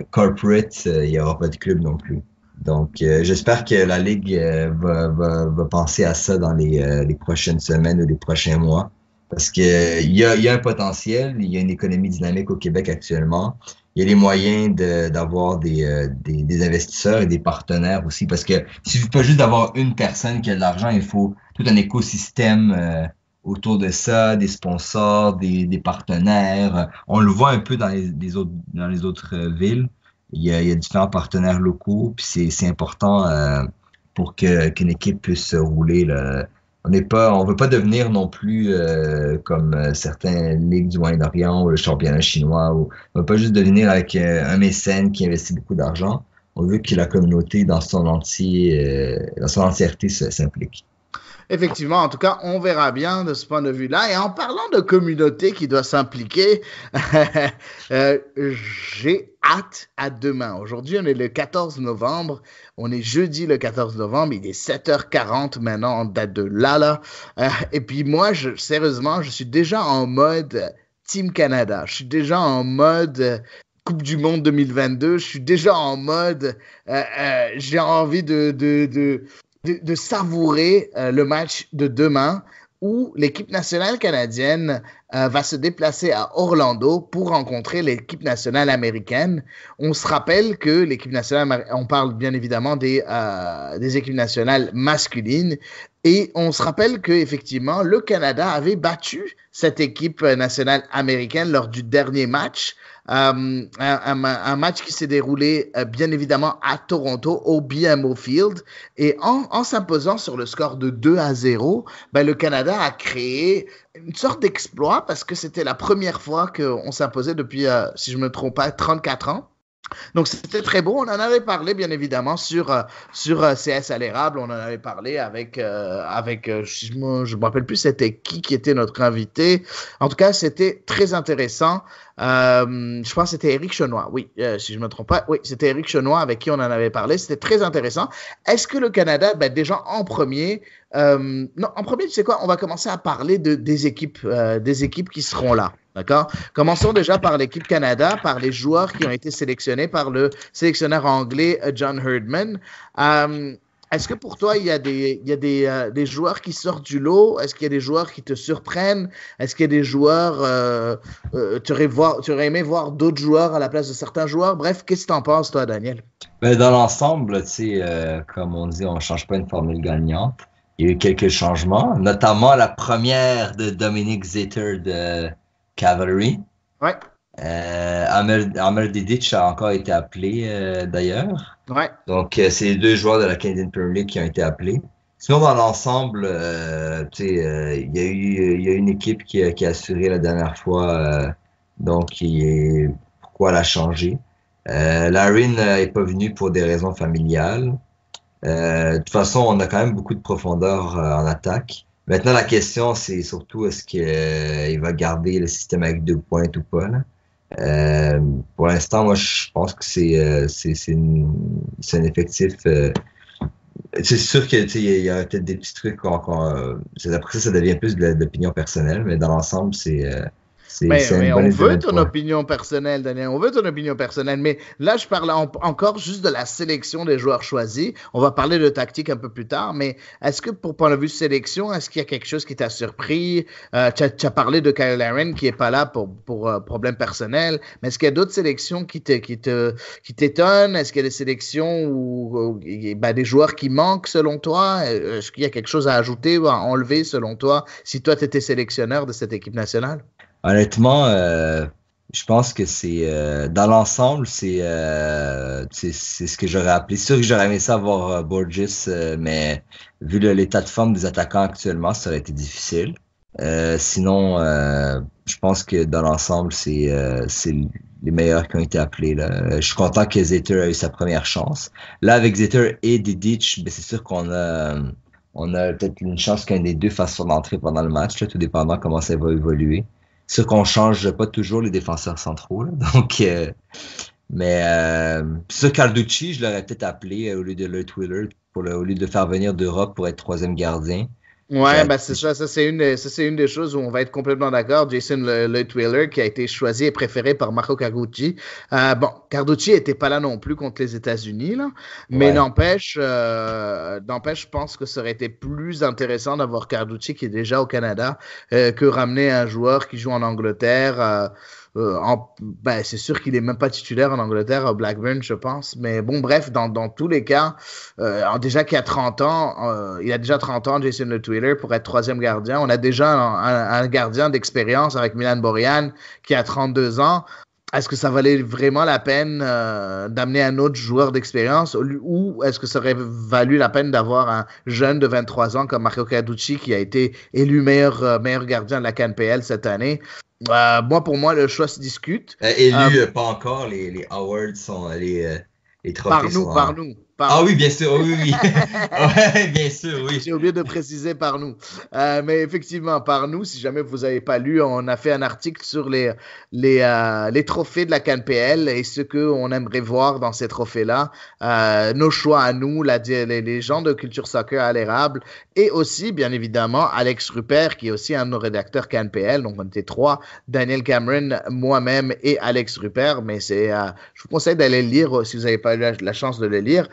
corporate, il n'y aura pas de club non plus. Donc, j'espère que la Ligue va penser à ça dans les prochaines semaines ou les prochains mois. Parce que il y a un potentiel, il y a une économie dynamique au Québec actuellement. Il y a les moyens d'avoir des investisseurs et des partenaires aussi. Parce que il suffit pas juste d'avoir une personne qui a de l'argent, il faut tout un écosystème autour de ça, des sponsors, des partenaires. On le voit un peu dans les autres villes. Il y a différents partenaires locaux, puis c'est important pour qu'une équipe puisse se rouler, là. On veut pas devenir non plus comme certaines ligues du Moyen-Orient ou le championnat chinois. On veut pas juste devenir avec un mécène qui investit beaucoup d'argent. On veut que la communauté dans dans son entièreté s'implique. Effectivement, en tout cas, on verra bien de ce point de vue-là. Et en parlant de communauté qui doit s'impliquer, j'ai hâte à demain. Aujourd'hui, on est le 14 novembre. On est jeudi le 14 novembre. Il est 7h40 maintenant en date de là. Et puis moi, sérieusement, je suis déjà en mode Team Canada. Je suis déjà en mode Coupe du Monde 2022. Je suis déjà en mode j'ai envie de savourer le match de demain où l'équipe nationale canadienne va se déplacer à Orlando pour rencontrer l'équipe nationale américaine. On se rappelle que l'équipe nationale, on parle bien évidemment des équipes nationales masculines, et on se rappelle qu'effectivement, le Canada avait battu cette équipe nationale américaine lors du dernier match. Un match qui s'est déroulé bien évidemment à Toronto au BMO Field, et en s'imposant sur le score de 2-0, ben, le Canada a créé une sorte d'exploit parce que c'était la première fois qu'on s'imposait depuis, si je ne me trompe pas, 34 ans. Donc, c'était très beau. On en avait parlé, bien évidemment, sur CS à l'érable. On en avait parlé avec je me rappelle plus c'était qui était notre invité. En tout cas, c'était très intéressant. Je pense que c'était Éric Chenois. Oui, si je ne me trompe pas. Oui, c'était Éric Chenois avec qui on en avait parlé. C'était très intéressant. Est-ce que le Canada, ben, déjà en premier, non, en premier, tu sais quoi, on va commencer à parler des équipes qui seront là. D'accord? Commençons déjà par l'équipe Canada, par les joueurs qui ont été sélectionnés par le sélectionneur anglais John Herdman. Est-ce que pour toi, il y a des joueurs qui sortent du lot? Est-ce qu'il y a des joueurs qui te surprennent? Est-ce qu'il y a des joueurs, tu aurais aimé voir d'autres joueurs à la place de certains joueurs? Bref, qu'est-ce que tu en penses, toi, Daniel? Ben, dans l'ensemble, tu sais, comme on dit, on change pas une formule gagnante. Il y a eu quelques changements, notamment la première de Dominic Zeter de Cavalry. Ouais, Amel Dedic a encore été appelé d'ailleurs. ouais. Donc, c'est les deux joueurs de la Canadian Premier League qui ont été appelés. Sinon, dans l'ensemble, tu sais, il y a une équipe qui a assuré la dernière fois, pourquoi la changer. Larin n'est pas venu pour des raisons familiales. De toute façon, on a quand même beaucoup de profondeur en attaque. Maintenant, la question, c'est surtout est-ce qu'il va garder le système avec 2 pointes ou pas, là. Pour l'instant, moi, je pense que c'est un effectif. C'est sûr que tu sais, il y a peut-être des petits trucs. Après ça devient plus de l'opinion personnelle, mais dans l'ensemble, c'est Mais une bonne on idée veut de ton point. opinion personnelle, Daniel. On veut ton opinion personnelle. Mais là, je parle encore juste de la sélection des joueurs choisis. On va parler de tactique un peu plus tard. Mais est-ce que, pour point de vue sélection, est-ce qu'il y a quelque chose qui t'a surpris? Tu as parlé de Kyle Larin qui est pas là pour problème personnel. Mais est-ce qu'il y a d'autres sélections qui t'étonnent? Est-ce qu'il y a des sélections où ben, des joueurs qui manquent selon toi? Est-ce qu'il y a quelque chose à ajouter ou à enlever selon toi si toi, tu étais sélectionneur de cette équipe nationale? Honnêtement, je pense que dans l'ensemble, c'est ce que j'aurais appelé. C'est sûr que j'aurais aimé ça avoir Borges, mais vu l'état de forme des attaquants actuellement, ça aurait été difficile. Sinon, je pense que dans l'ensemble, c'est les meilleurs qui ont été appelés, là. Je suis content que Zeter a eu sa première chance. Là, avec Zeter et Didic, ben, c'est sûr qu'on a peut-être une chance qu'un des deux fasse son entrée pendant le match, là, tout dépendant comment ça va évoluer. C'est sûr qu'on change pas toujours les défenseurs centraux, là. Donc, mais c'est sûr Carducci, je l'aurais peut-être appelé au lieu de Lloyd Wheeler, au lieu de le faire venir d'Europe pour être troisième gardien. Ouais, ben c'est ça. Ça, c'est une des choses où on va être complètement d'accord. Jason Leutwiler, qui a été choisi et préféré par Marco Carducci. Bon, Carducci était pas là non plus contre les États-Unis, là. Mais Ouais. n'empêche, je pense que ça aurait été plus intéressant d'avoir Carducci qui est déjà au Canada que ramener un joueur qui joue en Angleterre. Ben, c'est sûr qu'il est même pas titulaire en Angleterre, à Blackburn, je pense. Mais bon, bref, dans tous les cas, déjà qu'il a 30 ans, il a déjà 30 ans, Jason Leutwiler, pour être troisième gardien. On a déjà un gardien d'expérience avec Milan Borjan qui a 32 ans. Est-ce que ça valait vraiment la peine d'amener un autre joueur d'expérience ou est-ce que ça aurait valu la peine d'avoir un jeune de 23 ans comme Marco Carducci qui a été élu meilleur gardien de la CNPL cette année? Pour moi, le choix se discute. Pas encore, les awards sont, les trophées Par sont nous, en... par nous, Ah par oui, nous. bien sûr, oui, oui. Ouais, bien sûr, oui. J'ai oublié de préciser par nous. Mais effectivement, par nous, si jamais vous n'avez pas lu, on a fait un article sur les trophées de la CNPL et ce qu'on aimerait voir dans ces trophées-là. Nos choix à nous, les gens de Culture Soccer à l'érable et aussi, bien évidemment, Alex Rupert, qui est aussi un de nos rédacteurs CNPL. Donc, on était trois, Daniel Cameron, moi-même et Alex Rupert. Mais je vous conseille d'aller le lire si vous n'avez pas eu la chance de le lire.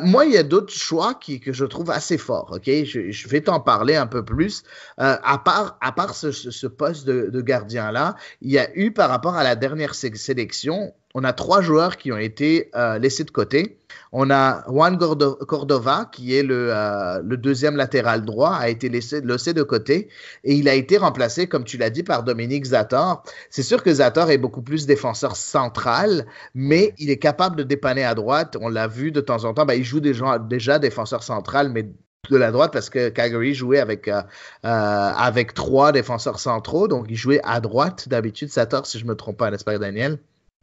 Moi, il y a d'autres choix que je trouve assez forts. Ok, je vais t'en parler un peu plus. À part ce poste de gardien-là, il y a eu par rapport à la dernière sélection, on a trois joueurs qui ont été laissés de côté. On a Juan Cordova, qui est le deuxième latéral droit, a été laissé de côté et il a été remplacé, comme tu l'as dit, par Dominique Zator. C'est sûr que Zator est beaucoup plus défenseur central, mais il est capable de dépanner à droite. On l'a vu de temps en temps. Ben, il joue déjà défenseur central, mais de la droite parce que Calgary jouait avec trois défenseurs centraux, donc il jouait à droite d'habitude. Zator, si je me trompe pas, n'est-ce pas, Daniel?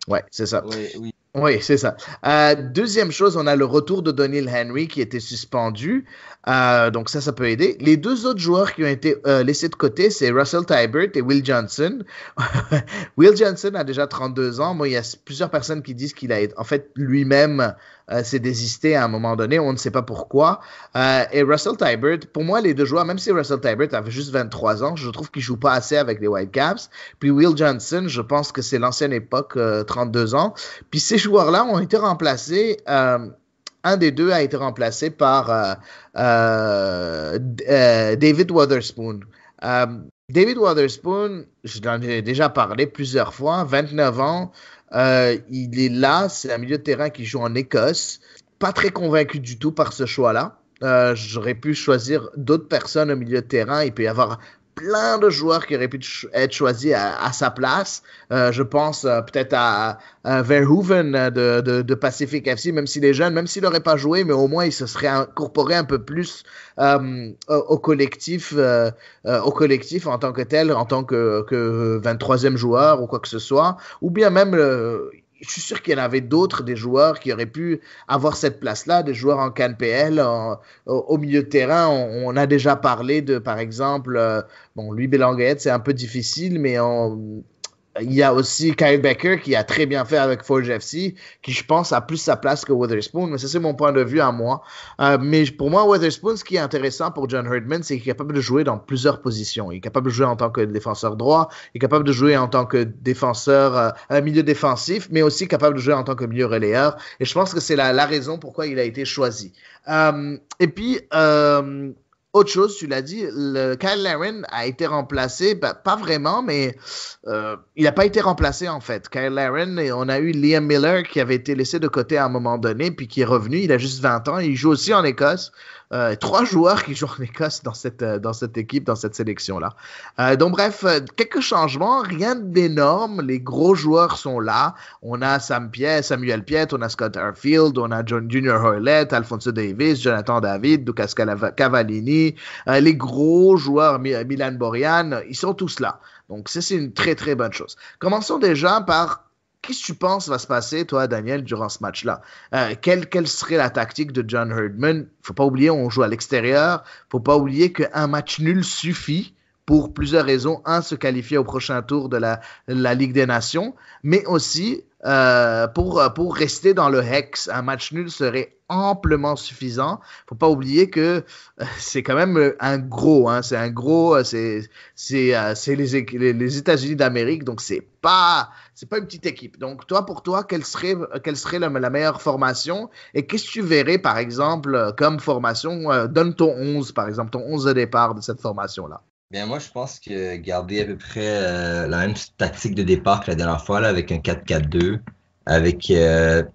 Ouais, c'est ça. Oui, oui. Oui, c'est ça. Deuxième chose, on a le retour de Doniel Henry qui était suspendu. Donc ça peut aider. Les deux autres joueurs qui ont été laissés de côté, c'est Russell Tybert et Will Johnson. Will Johnson a déjà 32 ans. Moi, il y a plusieurs personnes qui disent qu'il a, en fait, lui-même s'est désisté à un moment donné. On ne sait pas pourquoi. Et Russell Tybert, pour moi, les deux joueurs, même si Russell Tybert avait juste 23 ans, je trouve qu'il joue pas assez avec les Whitecaps. Puis Will Johnson, je pense que c'est l'ancienne époque, 32 ans. Puis ces joueurs-là ont été remplacés. Un des deux a été remplacé par David Wotherspoon. David Wotherspoon, je l'en ai déjà parlé plusieurs fois, 29 ans. Il est là, c'est un milieu de terrain qui joue en Écosse. Pas très convaincu du tout par ce choix-là. J'aurais pu choisir d'autres personnes au milieu de terrain. Il peut y avoir plein de joueurs qui auraient pu être choisis à sa place. Je pense peut-être à Verhoeven de Pacific FC, même s'il est jeune, même s'il n'aurait pas joué, mais au moins il se serait incorporé un peu plus au collectif en tant que tel, en tant que 23e joueur ou quoi que ce soit. Ou bien même je suis sûr qu'il y en avait d'autres, des joueurs qui auraient pu avoir cette place-là, des joueurs en CanPL, au milieu de terrain. On a déjà parlé de, par exemple, Louis Belanguet, c'est un peu difficile, mais il y a aussi Kyle Becker qui a très bien fait avec Forge FC, qui je pense a plus sa place que Wotherspoon, mais ça c'est mon point de vue à moi. Mais pour moi, Wotherspoon, ce qui est intéressant pour John Herdman, c'est qu'il est capable de jouer dans plusieurs positions. Il est capable de jouer en tant que défenseur droit, il est capable de jouer en tant que défenseur, milieu défensif, mais aussi capable de jouer en tant que milieu relayeur. Et je pense que c'est la raison pourquoi il a été choisi. Et puis, autre chose, tu l'as dit, Kyle Larin a été remplacé, pas vraiment, mais il n'a pas été remplacé en fait. Kyle Larin, on a eu Liam Miller qui avait été laissé de côté à un moment donné, puis qui est revenu, il a juste 20 ans, il joue aussi en Écosse. 3 joueurs qui jouent en Écosse dans cette équipe, dans cette sélection-là. Donc bref, quelques changements, rien d'énorme. Les gros joueurs sont là. On a Samuel Piet, on a Scott Arfield, on a Junior Hoylett, Alphonso Davies, Jonathan David, Lucas Cavallini. Les gros joueurs, Milan Borjan, ils sont tous là. Donc ça, c'est une très très bonne chose. Commençons déjà par qu'est-ce que tu penses va se passer, toi, Daniel, durant ce match-là? Quelle serait la tactique de John Herdman? Faut pas oublier, on joue à l'extérieur. Faut pas oublier qu'un match nul suffit pour plusieurs raisons. Un, se qualifier au prochain tour de la Ligue des Nations, mais aussi pour rester dans le Hex. Un match nul serait amplement suffisant. Faut pas oublier que c'est quand même un gros, hein, c'est un gros, c'est les États-Unis d'Amérique, donc c'est pas une petite équipe. Donc pour toi, quelle serait la meilleure formation et qu'est-ce que tu verrais par exemple comme formation? Donne ton 11 par exemple, ton 11 de départ de cette formation-là. Bien, moi, je pense que garder à peu près la même tactique de départ que la dernière fois, là, avec un 4-4-2, avec... c'est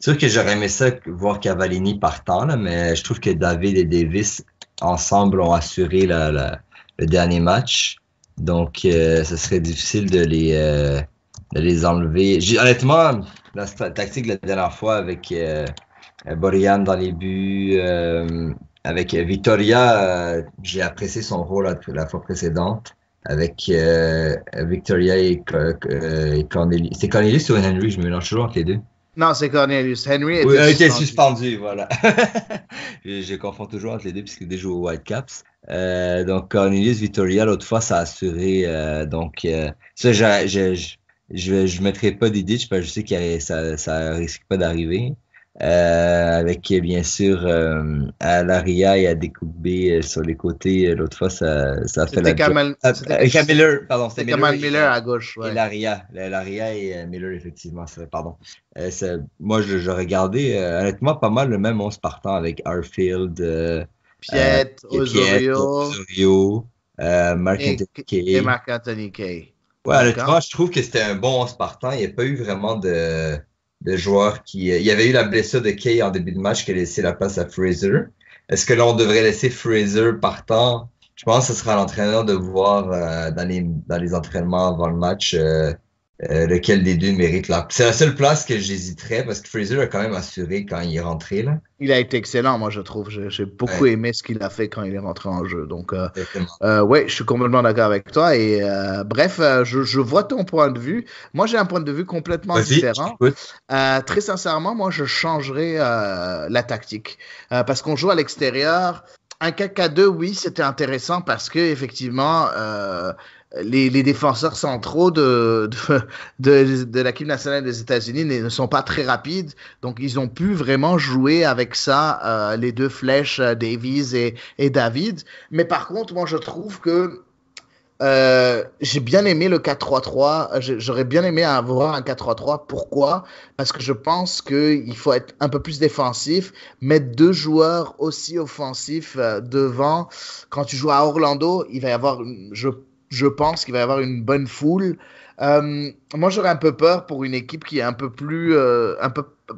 sûr que j'aurais aimé ça voir Cavallini partant, là, mais je trouve que David et Davis, ensemble, ont assuré le dernier match. Donc, ce serait difficile de les enlever. Honnêtement, la tactique de la dernière fois avec Borjan dans les buts... avec Victoria, j'ai apprécié son rôle la fois précédente. Avec Victoria et Cornelius. C'est Cornelius ou Henry? Je me mélange toujours entre les deux. Non, c'est Cornelius. Henry était suspendu, voilà. Je confonds toujours entre les deux puisqu'il déjà au Whitecaps. Donc Cornelius, Victoria, l'autre fois, ça a assuré. Ça, je mettrai pas d'idée, parce que je sais que ça risque pas d'arriver. Avec bien sûr à Laria et à Découpé sur les côtés. L'autre fois, ça a fait la job. Miller, pardon. C'était Kamal Miller à gauche. Ouais. Et Laria et Miller, effectivement. Pardon. Moi, j'aurais gardé honnêtement pas mal le même 11 partant avec Arfield, Piet, Osorio, et Marc-Anthony Kay. Ouais, honnêtement, je trouve que c'était un bon 11 partant. Il n'y a pas eu vraiment de joueurs qui... Il y avait eu la blessure de Kay en début de match qui a laissé la place à Fraser. Est-ce que là, on devrait laisser Fraser partant? Je pense que ce sera à l'entraîneur de voir dans les entraînements avant le match lequel des deux mérite la... C'est la seule place que j'hésiterais parce que Fraser a quand même assuré quand il est rentré, là. Il a été excellent, moi, je trouve. J'ai beaucoup aimé ce qu'il a fait quand il est rentré en jeu. Donc, ouais, je suis complètement d'accord avec toi. Et bref, je vois ton point de vue. Moi, j'ai un point de vue complètement différent. Très sincèrement, moi, je changerais la tactique. Parce qu'on joue à l'extérieur. Un 4-4-2, oui, c'était intéressant parce que effectivement, les défenseurs centraux de l'équipe nationale des États-Unis ne sont pas très rapides, donc ils ont pu vraiment jouer avec ça, les deux flèches, Davies et David. Mais par contre, moi, je trouve que j'ai bien aimé le 4-3-3. J'aurais bien aimé avoir un 4-3-3. Pourquoi? Parce que je pense qu'il faut être un peu plus défensif, mettre 2 joueurs aussi offensifs devant. Quand tu joues à Orlando, il va y avoir, je pense qu'il va y avoir une bonne foule. Moi, j'aurais un peu peur pour une équipe qui est un peu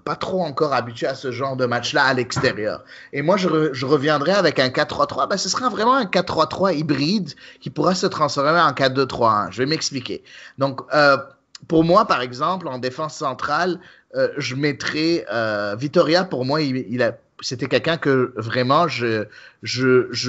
pas trop encore habituée à ce genre de match-là à l'extérieur. Et moi, je reviendrai avec un 4-3-3. Ce sera vraiment un 4-3-3 hybride qui pourra se transformer en 4-2-3-1. Je vais m'expliquer. Donc, pour moi, par exemple, en défense centrale, je mettrais Vitória. Pour moi, c'était quelqu'un que vraiment je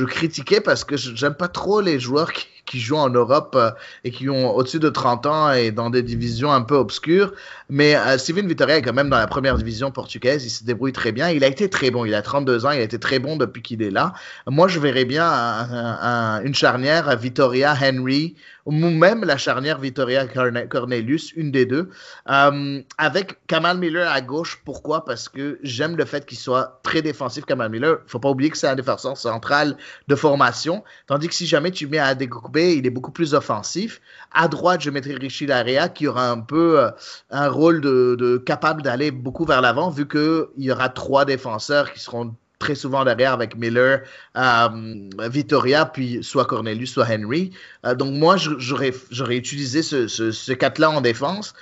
critiquais parce que j'aime pas trop les joueurs qui jouent en Europe et qui ont au-dessus de 30 ans et dans des divisions un peu obscures. Mais Steven Vitória est quand même dans la première division portugaise. Il se débrouille très bien. Il a été très bon. Il a 32 ans. Il a été très bon depuis qu'il est là. Moi, je verrais bien une charnière Vitória-Henry ou même la charnière Vitória-Cornelius, une des deux, avec Kamal Miller à gauche. Pourquoi? Parce que j'aime le fait qu'il soit très défensif, Kamal Miller. Il ne faut pas oublier que c'est un défenseur central de formation. Tandis que si jamais tu mets à Découpé, il est beaucoup plus offensif. À droite, je mettrai Richie Laryea qui aura un peu un rôle de capable d'aller beaucoup vers l'avant vu qu'il y aura 3 défenseurs qui seront très souvent derrière avec Miller, Vitória, puis soit Cornelius, soit Henry. Donc moi, j'aurais utilisé ce 4-là en défense.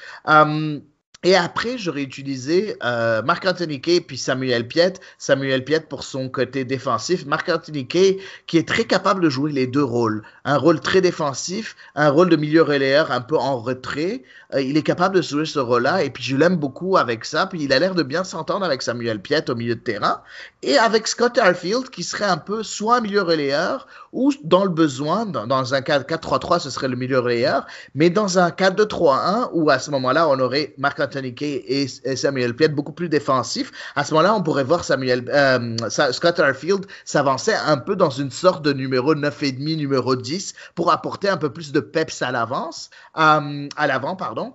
Et après, j'aurais utilisé Marc-Anthony Kaye puis Samuel Piette. Samuel Piette pour son côté défensif. Marc-Anthony Kaye qui est très capable de jouer les deux rôles. Un rôle très défensif, un rôle de milieu relayeur un peu en retrait. Il est capable de jouer ce rôle-là et puis je l'aime beaucoup avec ça. Puis il a l'air de bien s'entendre avec Samuel Piette au milieu de terrain. Et avec Scott Arfield qui serait un peu soit un milieu relayeur ou dans le besoin, dans un 4-3-3, ce serait le milieu relayeur. Mais dans un 4-2-3-1 où à ce moment-là, on aurait Marc-Anthony Kaye et Samuel Piette beaucoup plus défensifs. À ce moment-là, on pourrait voir Scott Arfield s'avancer un peu dans une sorte de numéro 9,5, numéro 10 pour apporter un peu plus de peps à l'avant, pardon.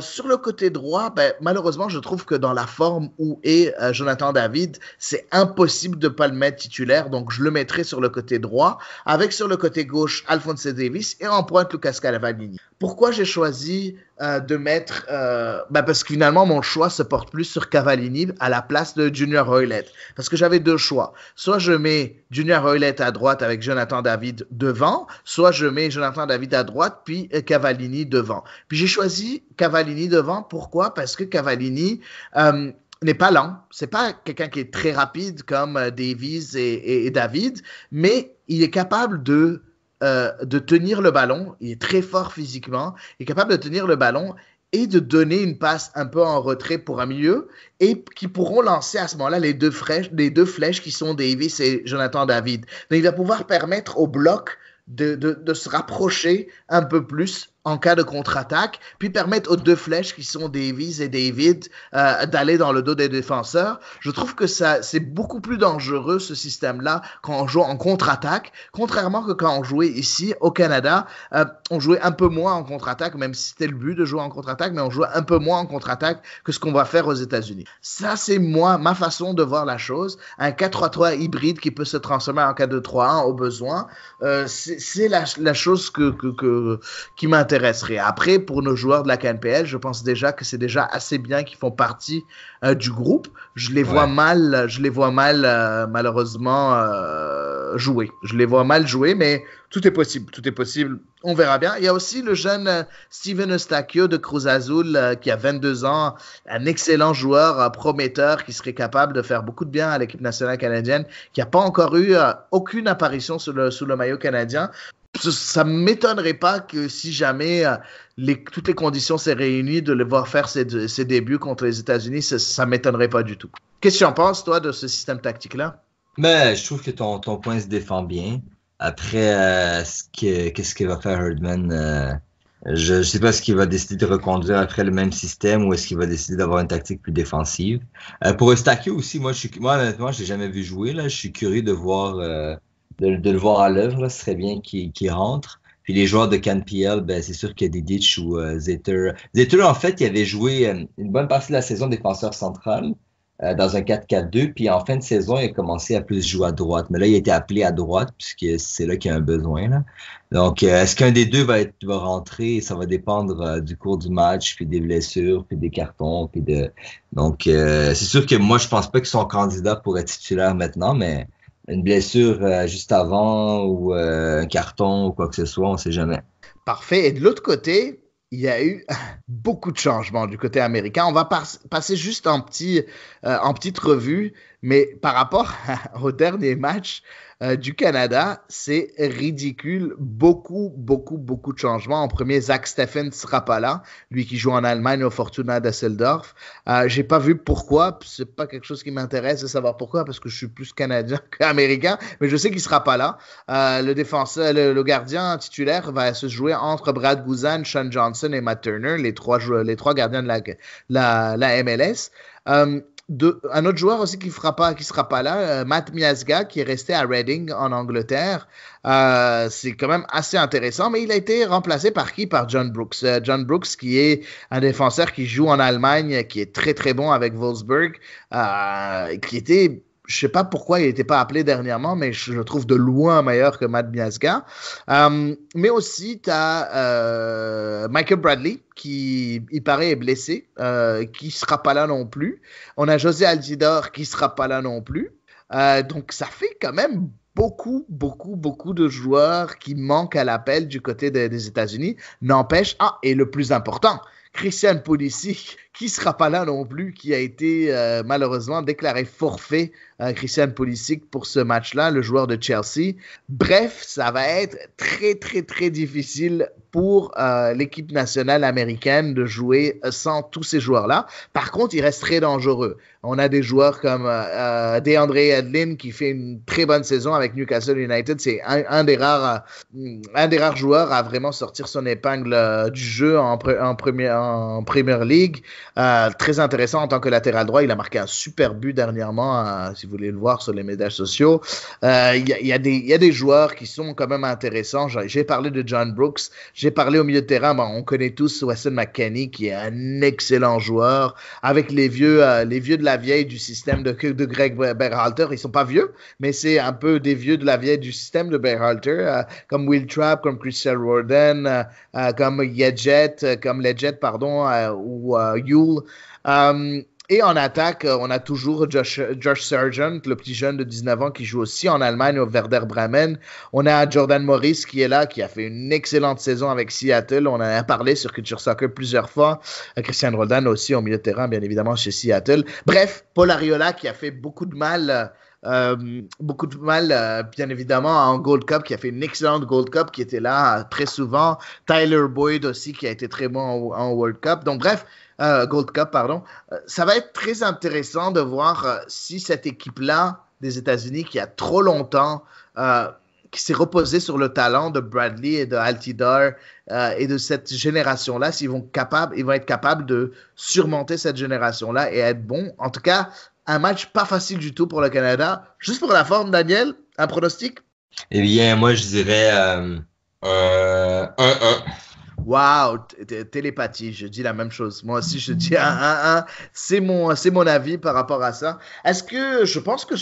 Sur le côté droit, malheureusement, je trouve que dans la forme où est Jonathan David, c'est impossible de ne pas le mettre titulaire, donc je le mettrai sur le côté droit, avec sur le côté gauche Alphonse Davies et en pointe Lucas Cavallini. Pourquoi j'ai choisi de mettre... parce que finalement, mon choix se porte plus sur Cavallini à la place de Junior Hoilett. Parce que j'avais deux choix. Soit je mets Junior Hoilett à droite avec Jonathan David devant, soit je mets Jonathan David à droite, puis Cavallini devant. Puis j'ai choisi Cavallini devant. Pourquoi? Parce que Cavallini... n'est pas lent, c'est pas quelqu'un qui est très rapide comme Davies et David, mais il est capable de tenir le ballon, il est très fort physiquement, il est capable de tenir le ballon et de donner une passe un peu en retrait pour un milieu et qui pourront lancer à ce moment-là les deux flèches qui sont Davies et Jonathan David. Donc il va pouvoir permettre au bloc de se rapprocher un peu plus en cas de contre-attaque, puis permettre aux deux flèches qui sont Davies et David d'aller dans le dos des défenseurs. Je trouve que c'est beaucoup plus dangereux ce système-là quand on joue en contre-attaque, contrairement que quand on jouait ici au Canada, on jouait un peu moins en contre-attaque, même si c'était le but de jouer en contre-attaque, mais on jouait un peu moins en contre-attaque que ce qu'on va faire aux États-Unis. Ça, c'est ma façon de voir la chose. Un 4-3-3 hybride qui peut se transformer en 4-2-3-1 au besoin, c'est la chose qui m'intéresserait. Après, pour nos joueurs de la KNPL, je pense déjà que c'est déjà assez bien qu'ils font partie du groupe. Je les vois mal, malheureusement jouer. Je les vois mal jouer, mais tout est possible. On verra bien. Il y a aussi le jeune Steven Eustachio de Cruz Azul qui a 22 ans, un excellent joueur, prometteur, qui serait capable de faire beaucoup de bien à l'équipe nationale canadienne, qui n'a pas encore eu aucune apparition sous le maillot canadien. Ça ne m'étonnerait pas que si jamais toutes les conditions s'est réunies de le voir faire ses débuts contre les États-Unis, ça ne m'étonnerait pas du tout. Qu'est-ce que tu en penses, toi, de ce système tactique-là? Je trouve que ton point se défend bien. Après, qu'est-ce qu'il va faire Herdman? Je ne sais pas ce qu'il va décider de reconduire après le même système ou est-ce qu'il va décider d'avoir une tactique plus défensive. Pour Eustachio aussi, moi honnêtement, je l'ai jamais vu jouer. Là. Je suis curieux de voir... de le voir à l'œuvre, là, ce serait bien qu'il rentre. Puis les joueurs de CanPL, c'est sûr qu'il y a Didic ou Zeter. Zeter, en fait, il avait joué une bonne partie de la saison défenseur central dans un 4-4-2. Puis en fin de saison, il a commencé à plus jouer à droite. Mais là, il a été appelé à droite puisque c'est là qu'il y a un besoin. Là. Donc, est-ce qu'un des deux va rentrer? Ça va dépendre du cours du match, puis des blessures, puis des cartons. Donc, c'est sûr que moi, je pense pas qu'ils sont candidats pour être titulaires maintenant, mais une blessure juste avant ou un carton ou quoi que ce soit, on ne sait jamais. Parfait. Et de l'autre côté, il y a eu beaucoup de changements du côté américain. On va passer juste en petite revue, mais par rapport au dernier match du Canada, c'est ridicule. Beaucoup de changements. En premier, Zach Steffen ne sera pas là, lui qui joue en Allemagne au Fortuna Düsseldorf. J'ai pas vu pourquoi. C'est pas quelque chose qui m'intéresse de savoir pourquoi, parce que je suis plus canadien qu'américain, mais je sais qu'il sera pas là. Le gardien titulaire va se jouer entre Brad Guzan, Sean Johnson et Matt Turner, les trois gardiens de la MLS. Un autre joueur aussi qui sera pas là, Matt Miazga, qui est resté à Reading en Angleterre. C'est quand même assez intéressant, mais il a été remplacé par qui? Par John Brooks. John Brooks, qui est un défenseur qui joue en Allemagne, qui est très très bon avec Wolfsburg, qui était... Je sais pas pourquoi il n'était pas appelé dernièrement, mais je le trouve de loin meilleur que Matt Miazga. Mais aussi, tu as Michael Bradley, qui, il paraît, est blessé, qui ne sera pas là non plus. On a José Altidore, qui ne sera pas là non plus. Donc, ça fait quand même beaucoup de joueurs qui manquent à l'appel du côté des États-Unis. N'empêche, et le plus important, Christian Pulisic, qui sera pas là non plus, qui a été malheureusement déclaré forfait, Christian Pulisic, pour ce match-là, le joueur de Chelsea. Bref, ça va être très, très, très difficile pour l'équipe nationale américaine de jouer sans tous ces joueurs-là. Par contre, il reste très dangereux. On a des joueurs comme DeAndre Yedlin qui fait une très bonne saison avec Newcastle United. C'est un des rares joueurs à vraiment sortir son épingle du jeu en Premier League. Très intéressant en tant que latéral droit. Il a marqué un super but dernièrement, si vous voulez le voir sur les médias sociaux. Il y a des joueurs qui sont quand même intéressants. J'ai parlé de John Brooks. J'ai parlé au milieu de terrain. On connaît tous Weston McKennie, qui est un excellent joueur. Avec les vieux de la vieille du système de Greg Berhalter. Ils sont pas vieux, mais c'est un peu des vieux de la vieille du système de Berhalter, comme Will Trapp, comme Christian Warden, comme Leggett, ou Yule. Et en attaque, on a toujours Josh Sargent, le petit jeune de 19 ans qui joue aussi en Allemagne au Werder Bremen. On a Jordan Morris qui est là, qui a fait une excellente saison avec Seattle. On en a parlé sur Culture Soccer plusieurs fois. Christian Roldan aussi au milieu de terrain, bien évidemment, chez Seattle. Bref, Paul Arriola qui a fait beaucoup de mal, bien évidemment, en Gold Cup, qui a fait une excellente Gold Cup, qui était là très souvent. Tyler Boyd aussi, qui a été très bon en World Cup. Donc bref, Gold Cup, pardon. Ça va être très intéressant de voir si cette équipe-là des États-Unis, qui a trop longtemps, qui s'est reposée sur le talent de Bradley et de Altidore et de cette génération-là, s'ils vont être capables de surmonter cette génération-là et être bons. En tout cas, un match pas facile du tout pour le Canada. Juste pour la forme, Daniel, un pronostic? Eh bien, moi, je dirais 1-1. Wow, télépathie, je dis la même chose. Moi aussi, je dis 1-1. C'est mon avis par rapport à ça. Est-ce que je pense que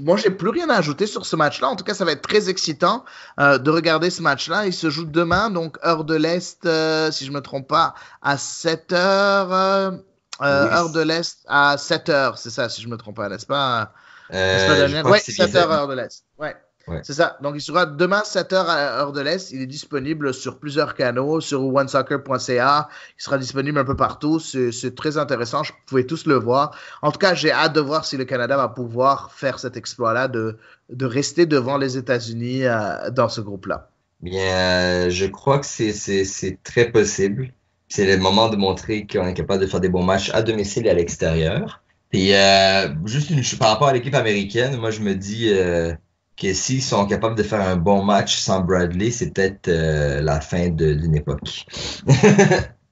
moi, j'ai plus rien à ajouter sur ce match-là. En tout cas, ça va être très excitant de regarder ce match-là. Il se joue demain, donc heure de l'Est, si je me trompe pas, à 7h. Heure de l'Est à 7h, c'est ça, si je me trompe pas, n'est-ce pas? Oui, 7h heure de l'Est. Ouais. C'est ça. Donc, il sera demain 7h à heure de l'Est. Il est disponible sur plusieurs canaux, sur onesoccer.ca. Il sera disponible un peu partout. C'est très intéressant. Vous pouvez tous le voir. En tout cas, j'ai hâte de voir si le Canada va pouvoir faire cet exploit-là de rester devant les États-Unis dans ce groupe-là. Bien, je crois que c'est très possible. C'est le moment de montrer qu'on est capable de faire des bons matchs à domicile et à l'extérieur. Et juste par rapport à l'équipe américaine, moi je me dis que s'ils sont capables de faire un bon match sans Bradley, c'est peut-être la fin d'une époque.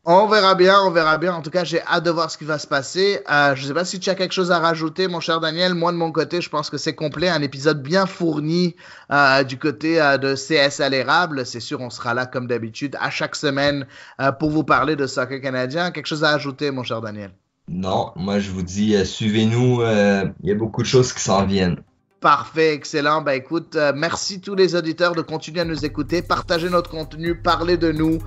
On verra bien. En tout cas, j'ai hâte de voir ce qui va se passer. Je ne sais pas si tu as quelque chose à rajouter, mon cher Daniel. Moi, de mon côté, je pense que c'est complet. Un épisode bien fourni du côté de CS à l'érable. C'est sûr, on sera là comme d'habitude à chaque semaine pour vous parler de soccer canadien. Quelque chose à ajouter, mon cher Daniel? Non, moi je vous dis, suivez-nous. Il y a beaucoup de choses qui s'en viennent. Parfait, excellent. Ben écoute, merci tous les auditeurs de continuer à nous écouter, partagez notre contenu, parlez de nous,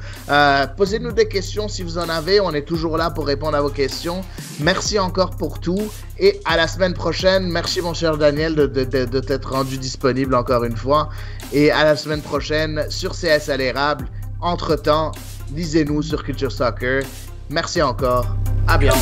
posez-nous des questions si vous en avez, on est toujours là pour répondre à vos questions. Merci encore pour tout et à la semaine prochaine. Merci mon cher Daniel de t'être rendu disponible encore une fois et à la semaine prochaine sur CS à l'érable. Entre-temps, lisez-nous sur Culture Soccer. Merci encore, à bientôt.